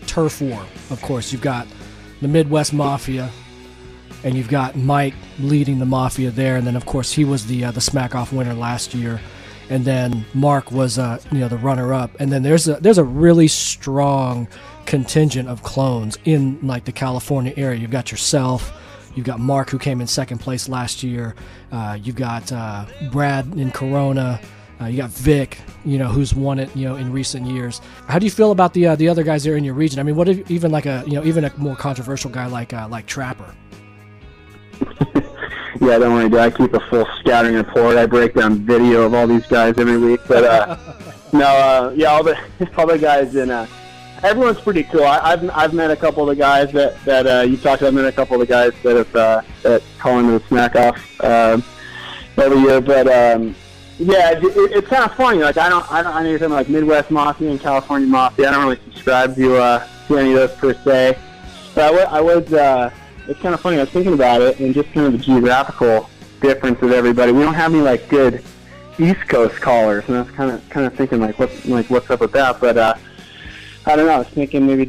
turf war. Of course, you've got the Midwest Mafia, and you've got Mike leading the Mafia there, and then of course he was the Smack Off winner last year, and then Mark was the runner-up, and then there's a really strong contingent of clones in the California area. You've got yourself. You've got Mark, who came in second place last year. You've got Brad in Corona. You got Vic, who's won it, in recent years. How do you feel about the other guys there in your region? What if even even a more controversial guy like Trapper? Yeah, don't worry, dude. I keep a full scouting report. I break down video of all these guys every week. But all the guys in everyone's pretty cool. I've met a couple of the guys that you talked about. I've met a couple of the guys that call into the Smack Off every year, but. Yeah, it's kind of funny. I know you're talking about Midwest Mafia and California Mafia. I don't really subscribe to any of those per se. But I was. It's kind of funny. I was thinking about it and just kind of the geographical difference of everybody. We don't have any good East Coast callers, and I was kind of thinking what's up with that. But I don't know. I was thinking maybe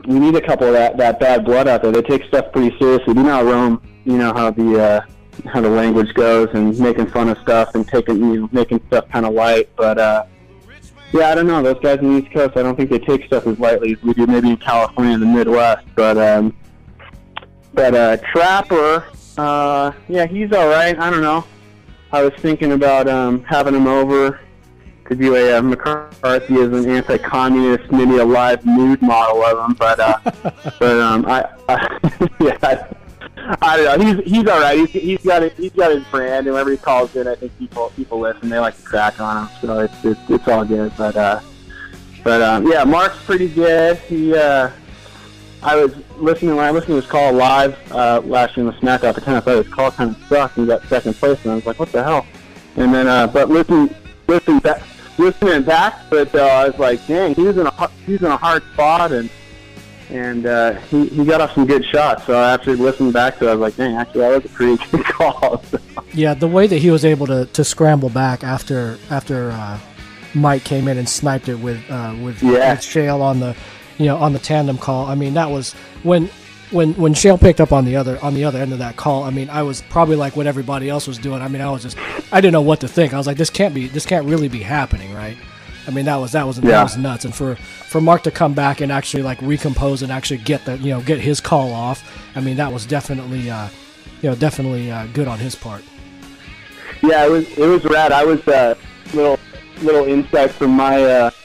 we need a couple of that bad blood out there. They take stuff pretty seriously. You know, Rome. You know how the language goes and making fun of stuff and making stuff kind of light, but Yeah, I don't know. Those guys in the East Coast, I don't think they take stuff as lightly as we do maybe in California and the Midwest. But Trapper, yeah, he's all right. I don't know. I was thinking about having him over to do a McCarthyism, anti-communist, maybe a live nude model of him. But I don't know. He's all right. He's got his brand, and whenever he calls in, I think people listen. They like to crack on him, so it's all good. But yeah, Mark's pretty good. I was listening to his call live last year in the Smack Off. I kind of thought his call kind of sucked, and he got second place, and I was like, what the hell? And then, but listening back, but I was like, dang, he was in a hard spot, and he got off some good shots. So after listening back to it, I was like, dang, actually, that was a pretty good call. Yeah, the way that he was able to scramble back after Mike came in and sniped it with Shale on the tandem call. I mean, that was when Shale picked up on the other end of that call. I mean, I was probably like what everybody else was doing. I mean, I didn't know what to think. I was like, this can't really be happening, right? I mean, that was nuts. And for Mark to come back and actually like recompose and actually get his call off. I mean, that was definitely good on his part. Yeah, it was rad. I was little insight from my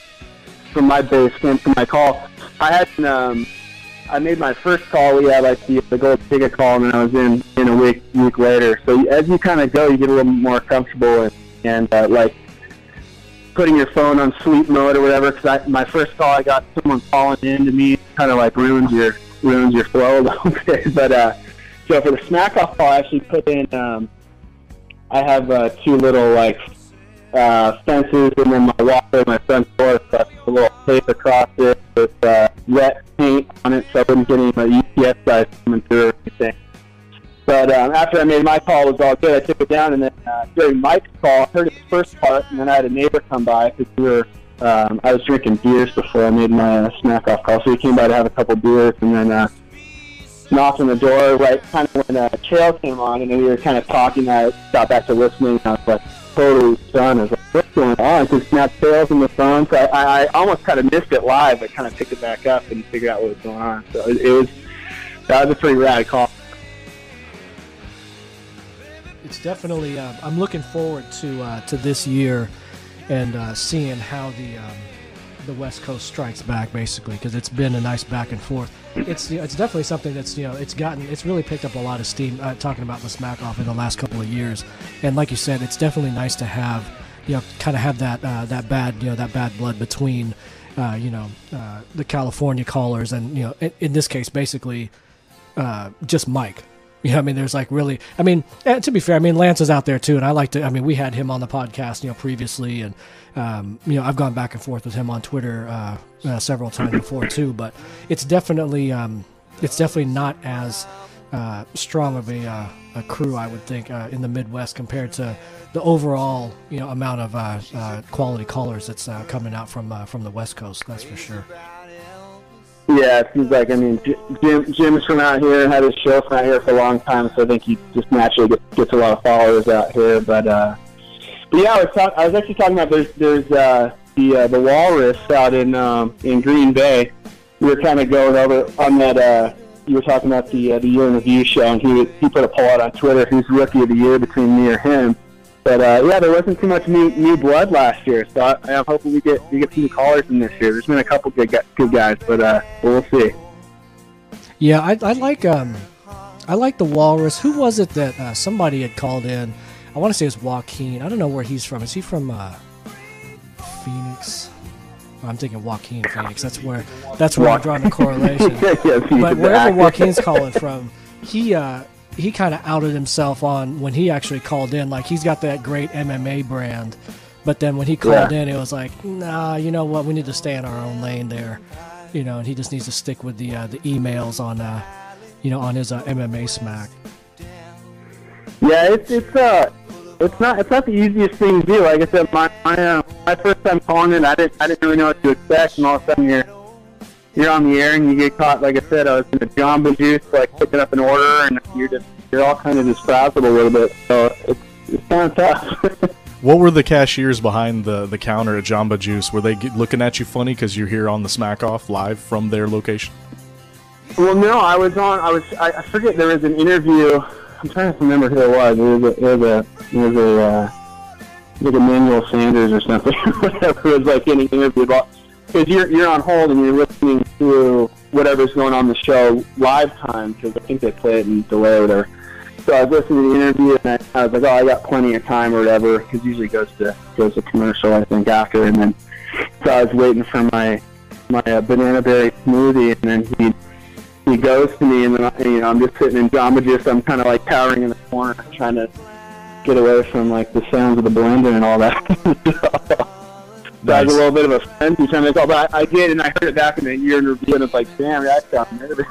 base camp from my call. I made my first call. We had like the gold ticket call, and then I was in a week later. So as you kind of go, you get a little more comfortable and like putting your phone on sleep mode or whatever. Because my first call, I got someone calling in to me, kind of like ruins your flow a little bit. But so for the Smack Off call, I actually put in. I have two little like fences, and then my walkway, my front door, so I put a little tape across it with wet paint on it, so I wouldn't get any UPS guys coming through or anything. But after I made my call, it was all good. I took it down, and then during Mike's call, I heard his first part, and then I had a neighbor come by because I was drinking beers before I made my Smack Off call, so he came by to have a couple beers, and then knocked on the door right kind of when Trail came on, and then we were kind of talking. I got back to listening, and I was like totally stunned. I was like, what's going on? Because Snap Trail's in the phone, so I almost kind of missed it live, but kind of picked it back up and figured out what was going on. So that was a pretty rad call. It's definitely. I'm looking forward to this year and seeing how the West Coast strikes back, basically, because it's been a nice back and forth. It's definitely something that's it's really picked up a lot of steam. Talking about the Smack Off in the last couple of years, and like you said, it's definitely nice to have kind of have that bad blood between the California callers and in this case basically just Mike. I mean, there's like really, I mean, to be fair, I mean, Lance is out there too, and we had him on the podcast, previously, and, I've gone back and forth with him on Twitter several times before too, but it's definitely not as strong of a crew, I would think, in the Midwest compared to the overall, amount of quality callers that's coming out from the West Coast, that's for sure. Yeah, it seems like, I mean, Jim's from out here and had his show from out here for a long time, so I think he just naturally gets a lot of followers out here. But yeah, I was actually talking about there's the Walrus out in Green Bay. We were kind of going over on that. You were talking about the Year in Review show, and he put a poll out on Twitter who's Rookie of the Year between me or him. But yeah, there wasn't too much new blood last year, so I'm hoping we get some callers in this year. There's been a couple good guys, but we'll see. Yeah, I like the Walrus. Who was it that somebody had called in? I want to say it's Joaquin. I don't know where he's from. Is he from Phoenix? Oh, I'm thinking Joaquin Phoenix. That's where I'm drawing the correlation. But wherever Joaquin's calling from, he kind of outed himself on when he actually called in. Like, he's got that great MMA brand, but then when he called in, it was like, nah, you know what? We need to stay in our own lane there, and he just needs to stick with the emails on, on his MMA smack. Yeah, it's not the easiest thing to do. Like I said, my first time calling in, I didn't really know what to expect, and all of a sudden you're on the air and you get caught. Like I said, I was in a Jamba Juice, like picking up an order, and you're all kind of just frazzled a little bit. So it's kind of tough. What were the cashiers behind the counter at Jamba Juice? Were they looking at you funny because you're here on the Smack Off live from their location? Well, no, I forget, there was an interview. I'm trying to remember who it was. It was like Emmanuel Sanders or something. Whatever. It was like getting interviewed about, because you're on hold and you're listening to whatever's going on in the show live time, because I think they play it in delay or whatever. So I was listening to the interview and I was like, oh, I got plenty of time or whatever, because usually goes to commercial, I think, after. And then so I was waiting for my banana berry smoothie, and then he goes to me, and then I'm just sitting in Jamba Juice. I'm kind of like cowering in the corner, trying to get away from like the sounds of the blender and all that. So I was a little bit of a frenzy trying to make all, but I did, and I heard it back in the year in review, and it's like, damn, that sounds nervous.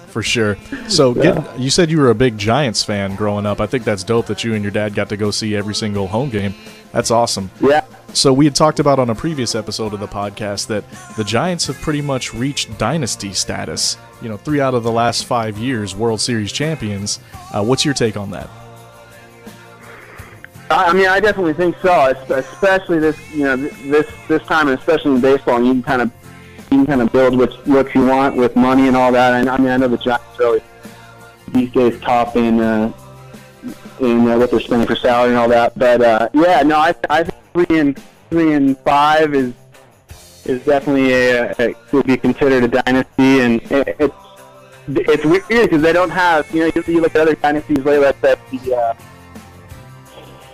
For sure. So you said you were a big Giants fan growing up. I think that's dope that you and your dad got to go see every single home game. That's awesome. Yeah. So we had talked about on a previous episode of the podcast that the Giants have pretty much reached dynasty status. 3 out of the last 5 years, World Series champions. What's your take on that? I mean, I definitely think so. Especially this time, and especially in baseball, you can kind of build what you want with money and all that. And I mean, I know the Giants really these days top in what they're spending for salary and all that. But I think 3 and 5 is definitely could be considered a dynasty, and it's weird because they don't have, you look at other dynasties lately. That's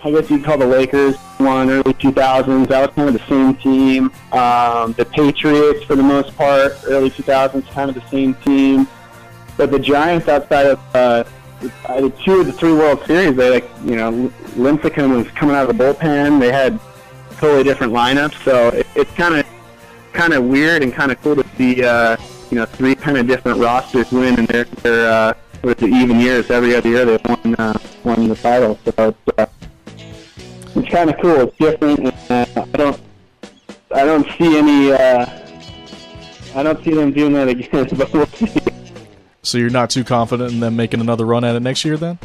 I guess you'd call the Lakers one early 2000s. That was kind of the same team. The Patriots, for the most part, early 2000s, kind of the same team. But the Giants, outside of 2 of the 3 World Series, they Lincecum was coming out of the bullpen. They had totally different lineups, so it's kind of weird and kind of cool to see 3 kind of different rosters win, and they're with the even years. Every other year they've won the title. So it's kind of cool. It's different. I don't see any. I don't see them doing that again. But we'll see. So you're not too confident in them making another run at it next year, then?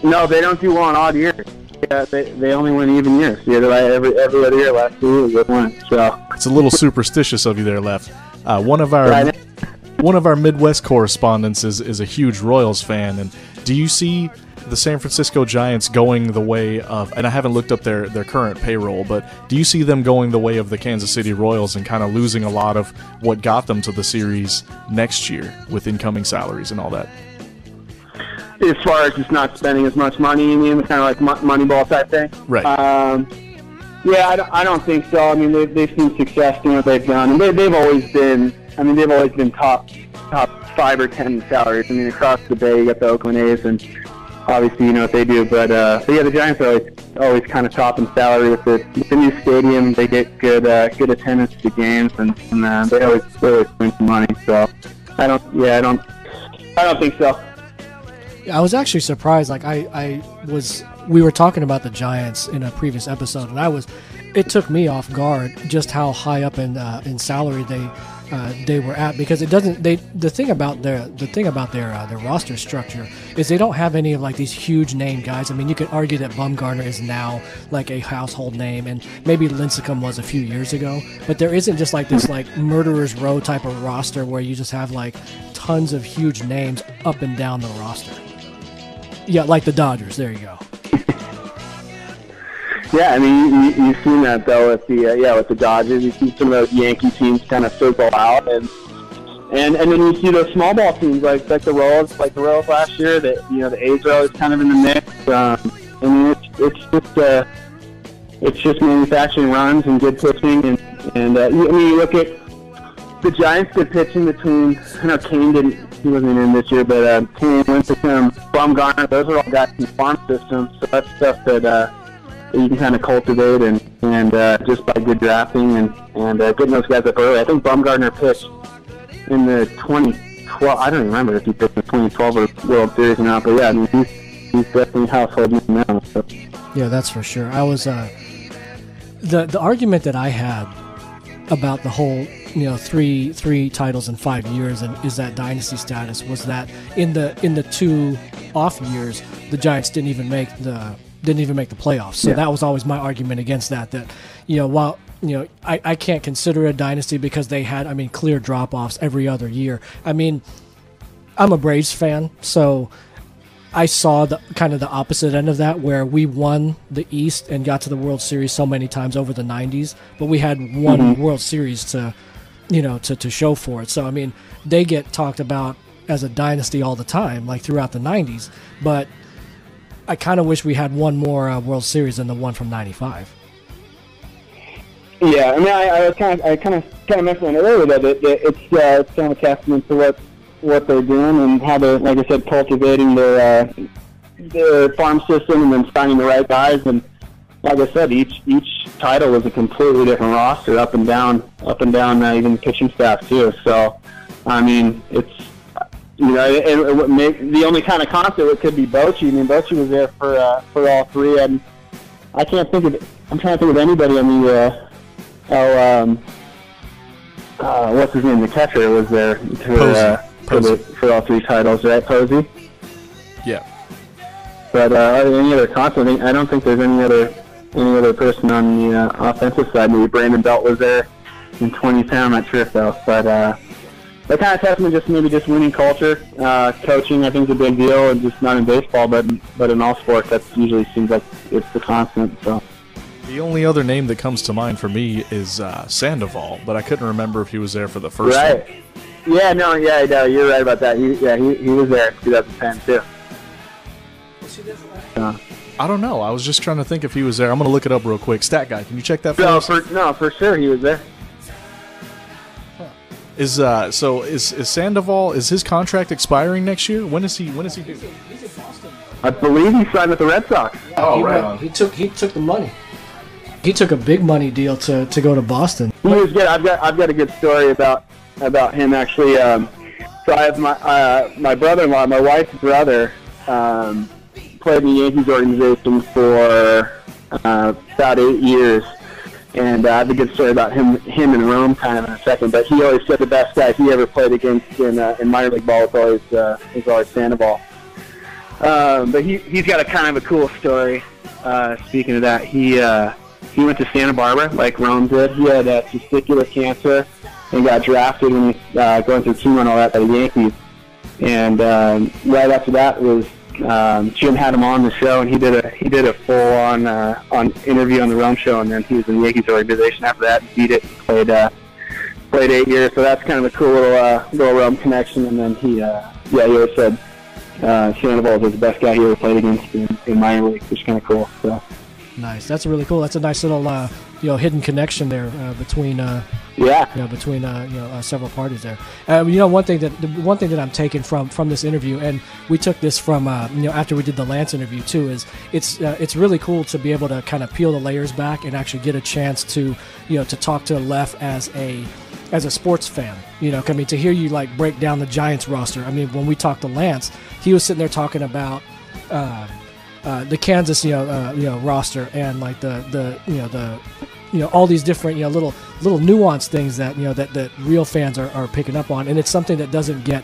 No, they don't do well in odd years. Yeah, they only win even years. Yeah, every other year last year was a good one. So it's a little superstitious of you there, Leff. One of our Midwest correspondents is a huge Royals fan, and do you see the San Francisco Giants going the way of, and I haven't looked up their current payroll, but do you see them going the way of the Kansas City Royals and kind of losing a lot of what got them to the series next year with incoming salaries and all that? As far as just not spending as much money, you mean, kind of like Moneyball type thing? Right. Yeah, I don't think so. I mean, they've seen success in what they've done, and they've always been top 5 or 10 salaries. I mean, across the bay, you got the Oakland A's, and obviously you know what they do. But yeah, the Giants are always kind of top in salary with the new stadium. They get good attendance to games, and they always win some money. So I don't think so. I was actually surprised. Like we were talking about the Giants in a previous episode, and it took me off guard just how high up in salary they were at, because it doesn't. The thing about their roster structure is they don't have any of like these huge name guys. I mean, you could argue that Bumgarner is now like a household name, and maybe Lincecum was a few years ago, but there isn't just like this like murderer's row type of roster where you just have like tons of huge names up and down the roster. Yeah, like the Dodgers. There you go. Yeah, I mean, you've seen that though with the Dodgers. You see some of those Yankee teams kind of fizzle out, and then you see those small ball teams like the Royals, last year. That the A's are always kind of in the mix. I mean, it's just manufacturing runs and good pitching, and you look at the Giants' good pitching between. I know Kane he wasn't in this year, but Kane, Lincecum, Bumgarner, those are all guys in the farm system. So that's stuff that you can kind of cultivate and just by good drafting and getting those guys up early. I think Bumgarner pitched in the 2012. I don't remember if he pitched in the 2012 World Series or not, but yeah, I mean, he's definitely household name now. So. Yeah, that's for sure. I was the argument that I had about the whole three titles in 5 years and is that dynasty status was that in the 2 off years the Giants didn't even make the didn't even make the playoffs. So that was always my argument against that. That while I can't consider it a dynasty because they had clear drop-offs every other year. I'm a Braves fan, so I saw the kind of the opposite end of that, where we won the East and got to the World Series so many times over the 90s, but we had one World Series to show for it. So they get talked about as a dynasty all the time, like throughout the 90s, but I kind of wish we had one more World Series than the one from '95. Yeah, I kind of mentioned it earlier that it's kind of a testament to what they're doing and how they're, like I said, cultivating their farm system and then signing the right guys. And like I said, each title was a completely different roster, up and down, even pitching staff too. So, it's the only kind of constant could be Bochy. Bochy was there for all three, and I'm trying to think of anybody on the what's his name? The catcher was there for all three titles, right? Posey. Yeah. But any other constant? I don't think there's any other person on the offensive side. Maybe Brandon Belt was there in 2010. I'm not sure if though, but that kind of testament just winning culture, coaching. I think is a big deal, and just not in baseball, but in all sports, that usually seems like it's the constant. So. The only other name that comes to mind for me is Sandoval, but I couldn't remember if he was there for the first one. Right. Yeah, no, you're right about that. He was there in 2010 too. I don't know. I was just trying to think if he was there. I'm going to look it up real quick. Stat guy, can you check that for us? For sure he was there. Is Sandoval, is his contract expiring next year? When is he due? He's in Boston. I believe he signed with the Red Sox. Oh, right. He took the money. He took a big money deal to go to Boston. He was good. I've got a good story about him actually. So I have my brother-in-law, my wife's brother, played in the Yankees organization for about 8 years, and I have a good story about him in Rome kind of in a second. But he always said the best guys he ever played against in minor league ball was always Sandoval. But he's got a kind of a cool story. Speaking of that, he went to Santa Barbara like Rome did. He had testicular cancer and got drafted when he was going through chemo and all that by the Yankees. And right after that was Jim had him on the show, and he did a full on interview on the Rome show, and then he was in the Yankees organization after that. And beat it. Played 8 years, so that's kind of a cool little Rome connection. And then he always said Sandoval was the best guy he ever played against in minor league, which is kind of cool. So. Nice. That's really cool. That's a nice little hidden connection there between several parties there. One thing that I'm taking from this interview, and we took this from after we did the Lance interview too, is it's really cool to be able to kind of peel the layers back and actually get a chance to to talk to Leff as a sports fan. To hear you like break down the Giants roster. When we talked to Lance, he was sitting there talking about the Kansas roster and like the all these different little nuanced things that that real fans are picking up on, and it's something that doesn't get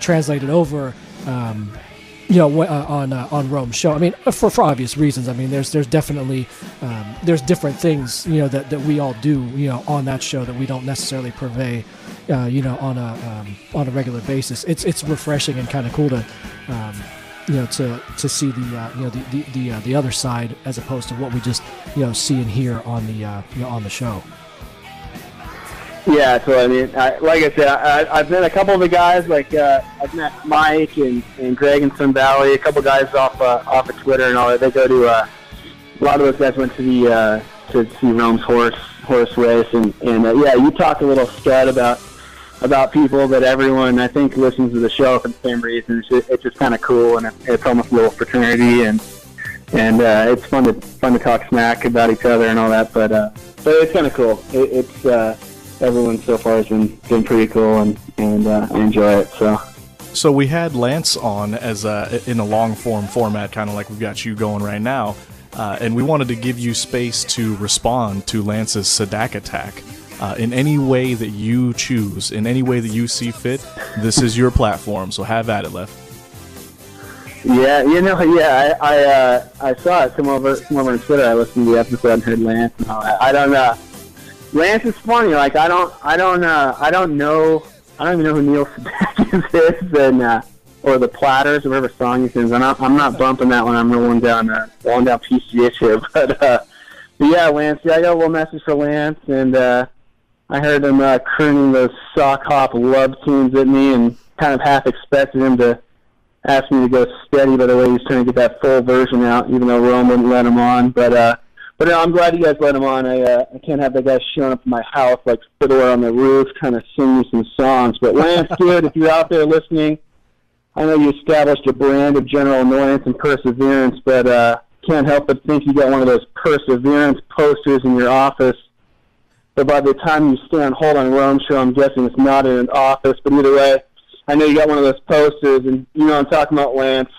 translated over on Rome's show. For obvious reasons. There's definitely there's different things that we all do on that show that we don't necessarily purvey on a regular basis. It's refreshing and kind of cool to to see the other side as opposed to what we just see and hear on the show. Yeah, so like I said, I've met a couple of the guys. Like I've met Mike and Greg in Sun Valley. A couple guys off of Twitter and all that. They go to a lot of those guys went to see Rome's horse race, and you talk a little stud about people that everyone I think listens to the show for the same reason. It's just kind of cool, and it's almost a little fraternity, and it's fun to talk smack about each other and all that. But it's kind of cool. It's everyone so far has been pretty cool, and I enjoy it. So we had Lance on as in a long form format, kind of like we've got you going right now, and we wanted to give you space to respond to Lance's Sadak attack. In any way that you choose, in any way that you see fit. This is your platform, so have at it, Leff. Yeah, I saw it come over on Twitter. I listened to the episode and heard Lance and all that. I don't know. Lance is funny. Like I don't know. I don't even know who Neil Sedakis is, and or the Platters, or whatever song he sings. I'm not bumping that when I'm rolling down PCH here. But yeah, Lance. Yeah, I got a little message for Lance, and I heard him crooning those sock hop love tunes at me, and kind of half expected him to ask me to go steady. By the way, he's trying to get that full version out, even though Rome wouldn't let him on. But no, I'm glad you guys let him on. I can't have that guy showing up in my house like Fiddler on the Roof trying to sing me some songs. But Lance, dude, if you're out there listening, I know you established a brand of general annoyance and perseverance, but can't help but think you got one of those perseverance posters in your office. But by the time you stay on hold on Rome's show, I'm guessing it's not in an office. But either way, I know you got one of those posters, and you know what I'm talking about, Lance,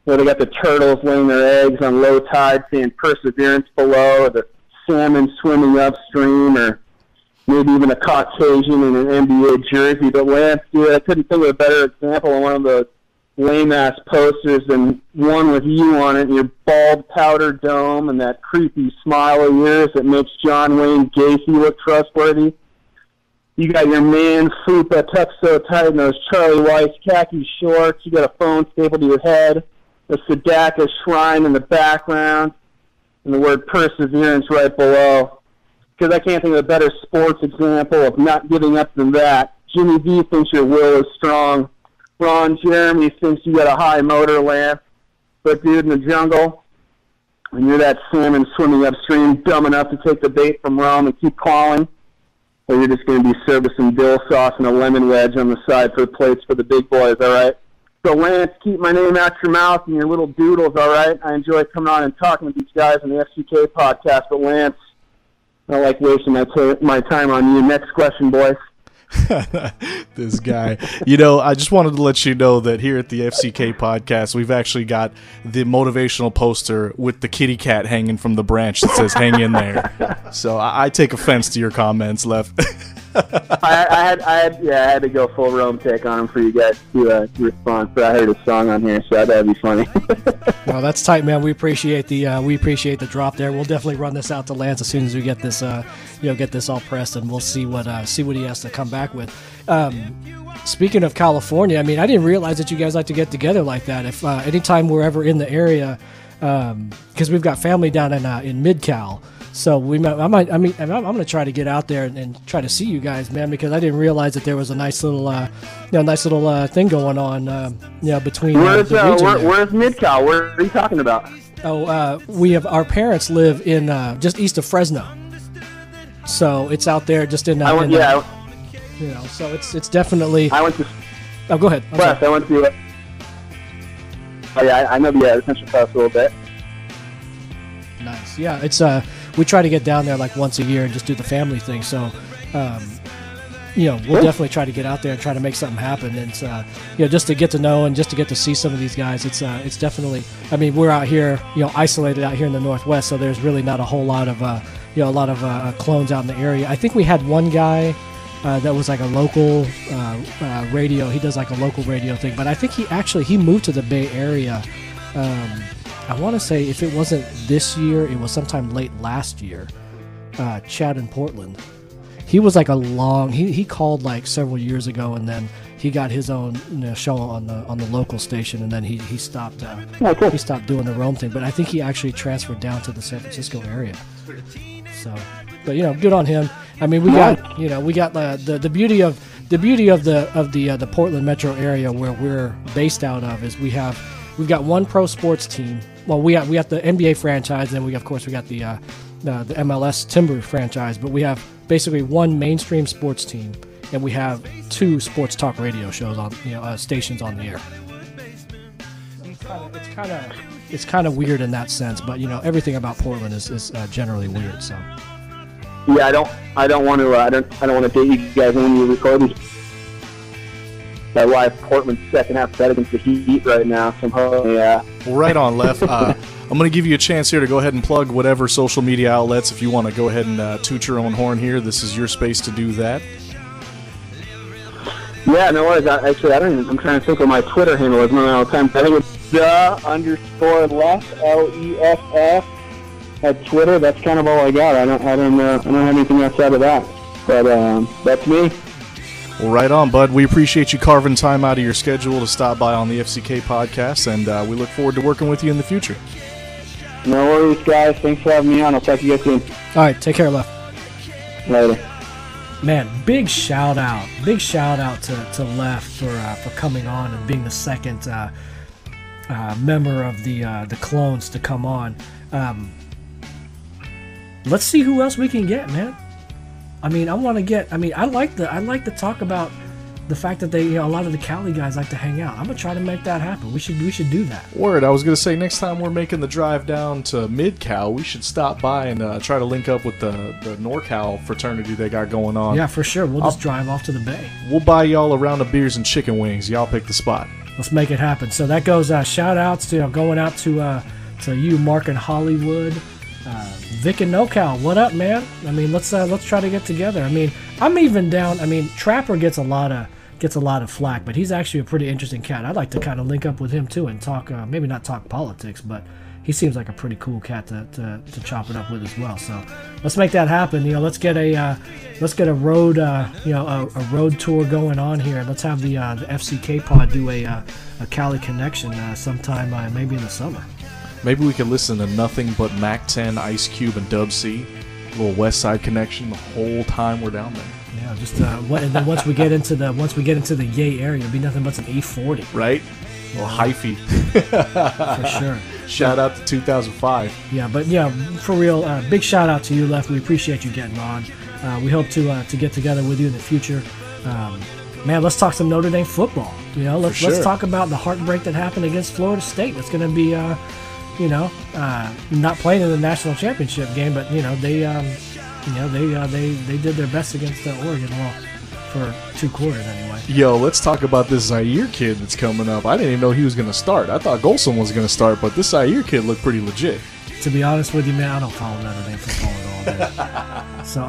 where they got the turtles laying their eggs on low tide saying perseverance below, or the salmon swimming upstream, or maybe even a Caucasian in an NBA jersey. But Lance, dude, I couldn't think of a better example of one of those lame-ass posters than one with you on it, and your bald powder dome, and that creepy smile of yours that makes John Wayne Gacy look trustworthy. You got your man fupa tucked so tight in those Charlie Weiss khaki shorts. You got a phone stapled to your head, a Sedaka shrine in the background, and the word perseverance right below. Because I can't think of a better sports example of not giving up than that. Jimmy V thinks your will is strong. Ron Jeremy thinks you got a high motor, Lance. But, dude, in the jungle, when you're that salmon swimming upstream, dumb enough to take the bait from Rome and keep calling, or you're just going to be served with some dill sauce and a lemon wedge on the side for the plates for the big boys, all right? So, Lance, keep my name out your mouth and your little doodles, all right? I enjoy coming on and talking with these guys on the FCK podcast, but, Lance, I don't like wasting my time on you. Next question, boys. This guy. You know, I just wanted to let you know that here at the FCK podcast, we've actually got the motivational poster with the kitty cat hanging from the branch that says "Hang in there." So I take offense to your comments, Leff. I had to go full Rome take on him for you guys to respond. But I heard a song on here, so that'd be funny. Well, that's tight, man. We appreciate the drop there. We'll definitely run this out to Lance as soon as we get this get this all pressed, and we'll see what he has to come back with. Speaking of California, I mean, I didn't realize that you guys like to get together like that. If anytime we're ever in the area, because we've got family down in Mid-Cal. So I'm going to try to get out there and try to see you guys, man, because I didn't realize that there was a nice little thing going on, between. Where's Mid-Cal? Where are you talking about? Oh, our parents live in just east of Fresno, so it's out there just in. So it's definitely. I went to. Oh, go ahead. I went to. I know the Central Coast a little bit. Nice. Yeah, it's we try to get down there like once a year and just do the family thing. So, we'll definitely try to get out there and try to make something happen. And just to get to know and just to get to see some of these guys, it's definitely. I mean, we're out here, isolated out here in the Northwest, so there's really not a whole lot of clones out in the area. I think we had one guy that was like a local radio. He does like a local radio thing, but I think he moved to the Bay Area. I want to say if it wasn't this year, it was sometime late last year. Chad in Portland. He was like he called like several years ago, and then he got his own show on the local station, and then he stopped he stopped doing the Rome thing. But I think he actually transferred down to the San Francisco area. So, but good on him. I mean, we got the beauty of the Portland metro area where we're based out of is we've got one pro sports team. Well, we have the NBA franchise, and we got the MLS Timber franchise. But we have basically one mainstream sports team, and we have two sports talk radio shows on stations on the air. It's kind of weird in that sense, but everything about Portland is generally weird. So. Yeah, I don't want to date you guys when you record these. That live Portland second half bet against the Heat right now. Well, right on, Leff. I'm going to give you a chance here to go ahead and plug whatever social media outlets. If you want to go ahead and toot your own horn here, this is your space to do that. Yeah, no worries. I'm trying to think what my Twitter handle is all the time. I think it's _Leff, Leff at Twitter. That's kind of all I got. I don't have anything outside of that. But that's me. Well, right on, bud. We appreciate you carving time out of your schedule to stop by on the FCK podcast, and we look forward to working with you in the future. No worries, guys. Thanks for having me on. I'll talk to you guys soon. All right, take care, Leff. Later. Man, big shout out to Leff for coming on and being the second member of the clones to come on. Let's see who else we can get, man. I mean, I like to talk about the fact that they, a lot of the Cali guys like to hang out. I'm gonna try to make that happen. We should do that. Word. I was gonna say next time we're making the drive down to Mid-Cal, we should stop by and try to link up with the NorCal fraternity they got going on. Yeah, for sure. We'll just drive off to the Bay. We'll buy y'all a round of beers and chicken wings. Y'all pick the spot. Let's make it happen. So that goes shout outs to going out to you, Mark in Hollywood. Vic and NoCal, what up, man? I mean, let's try to get together. I mean, I'm even down. I mean, Trapper gets a lot of flack, but he's actually a pretty interesting cat. I'd like to kind of link up with him too and talk. Maybe not talk politics, but he seems like a pretty cool cat to chop it up with as well. So let's make that happen. Let's get a road a road tour going on here. Let's have the FCK pod do a Cali connection sometime maybe in the summer. Maybe we could listen to nothing but Mac 10, Ice Cube, and Dub C. A little West Side connection the whole time we're down there. Yeah, just and then once we get into the Yay area, it'll be nothing but some E40. Right? A little hyphy. For sure. Shout out to 2005. Yeah, but yeah, for real, big shout out to you, Leff. We appreciate you getting on. We hope to get together with you in the future. Man, let's talk some Notre Dame football. Let's talk about the heartbreak that happened against Florida State. It's going to be not playing in the national championship game, but they did their best against Oregon. Well, for 2 quarters anyway. Yo, let's talk about this Zaire kid that's coming up. I didn't even know he was going to start. I thought Golson was going to start, but this Zaire kid looked pretty legit. To be honest with you, man, I don't follow Notre Dame football at all. So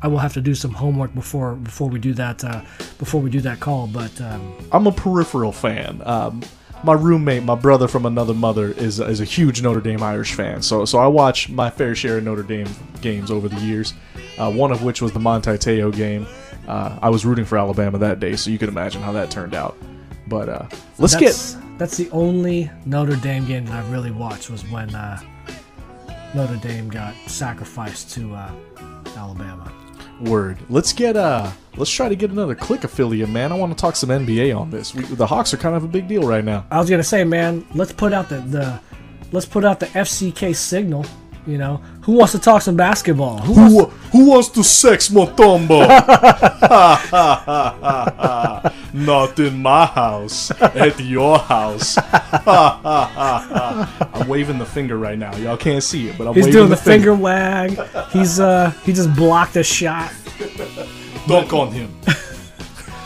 I will have to do some homework before we do that call. But I'm a peripheral fan. My roommate, my brother from another mother, is a huge Notre Dame Irish fan. So I watch my fair share of Notre Dame games over the years. One of which was the Monte Teo game. I was rooting for Alabama that day, so you can imagine how that turned out. But that's the only Notre Dame game that I've really watched was when Notre Dame got sacrificed to Alabama. Word. Let's try to get another Click affiliate, man. I want to talk some NBA on this. The Hawks are kind of a big deal right now. I was gonna say, man, let's put out the FCK signal. Who wants to talk some basketball? Who wants to sex Mutombo? Not in my house. At your house. I'm waving the finger right now. Y'all can't see it, but I'm waving doing the finger wag. He just blocked a shot. Dunk on him.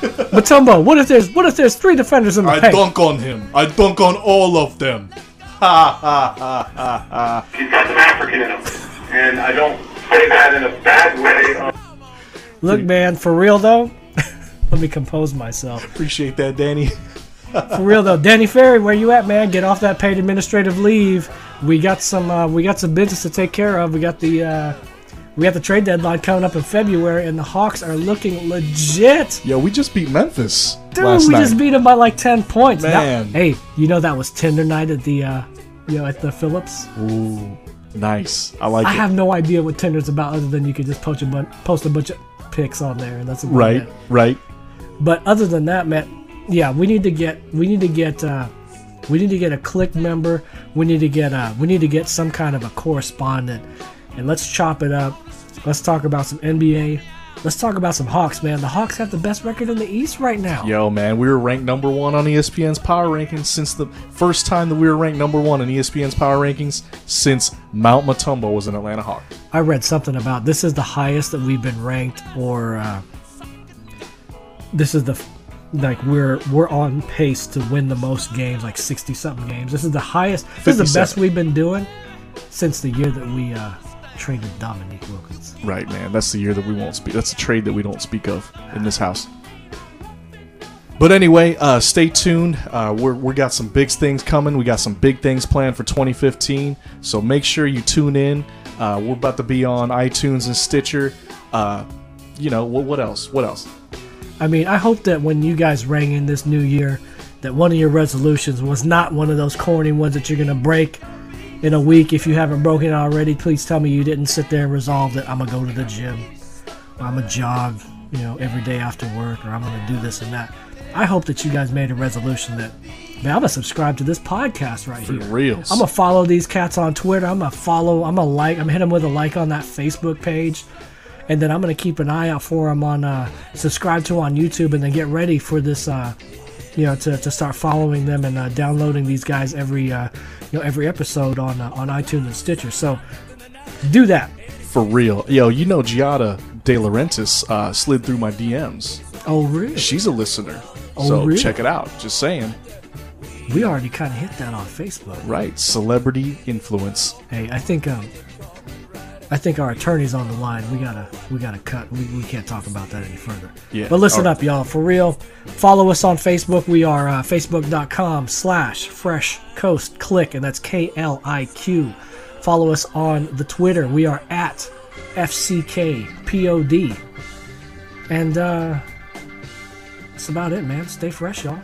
Mutombo, what if there's 3 defenders in the paint? I dunk on him. I dunk on all of them. Ha ha ha ha ha. He's got some African in him, and I don't say that in a bad way. Look, man, for real though, let me compose myself. Appreciate that, Danny. For real though, Danny Ferry, where you at, man? Get off that paid administrative leave. We got some business to take care of. We got the trade deadline coming up in February, and the Hawks are looking legit. Yo, we just beat Memphis. Dude, we just beat them by like 10 points. Man. Now, hey, that was Tinder night at the at the Phillips. Ooh, nice. I like it. I have no idea what Tinder's about other than you could just post a bunch of pics on there, and that's about it. Right. But other than that, man, yeah, we need to get a Click member. We need to get some kind of a correspondent, and let's chop it up. Let's talk about some NBA. Let's talk about some Hawks, man. The Hawks have the best record in the East right now. Yo, man, we were ranked number 1 on ESPN's Power Rankings since the first time that we were ranked number 1 in ESPN's Power Rankings since Mount Mutombo was an Atlanta Hawk. I read something about this is the highest that we've been ranked, or this is we're on pace to win the most games, like 60-something games. This is the highest. This is the best we've been doing since the year that we traded Dominique Wilkins. Right, man. That's the year that we won't speak. That's a trade that we don't speak of in this house. But anyway, stay tuned. We got some big things coming. We got some big things planned for 2015. So make sure you tune in. We're about to be on iTunes and Stitcher. What else? What else? I mean, I hope that when you guys rang in this new year, that one of your resolutions was not one of those corny ones that you're going to break in a week. If you haven't broken it already, please tell me you didn't sit there and resolve that I'm going to go to the gym, or I'm going to jog, every day after work, or I'm going to do this and that. I hope that you guys made a resolution that, man, I'm going to subscribe to this podcast right here. For reals. I'm going to follow these cats on Twitter. I'm going to like, I'm going to hit them with a like on that Facebook page. And then I'm going to keep an eye out for them on, subscribe to on YouTube, and then get ready for this, to start following them and downloading these guys every episode on iTunes and Stitcher. So do that. For real. Yo, Giada De Laurentiis slid through my DMs. Oh, really? She's a listener. Oh, so really? Check it out. Just saying. We already kind of hit that on Facebook. Right. Celebrity influence. Hey, I think our attorney's on the line. We gotta cut. We can't talk about that any further. Yeah. But listen up, y'all. For real. Follow us on Facebook. We are facebook.com/FreshCoastClick, and that's KLIQ. Follow us on the Twitter. We are at FCKpod. And that's about it, man. Stay fresh, y'all.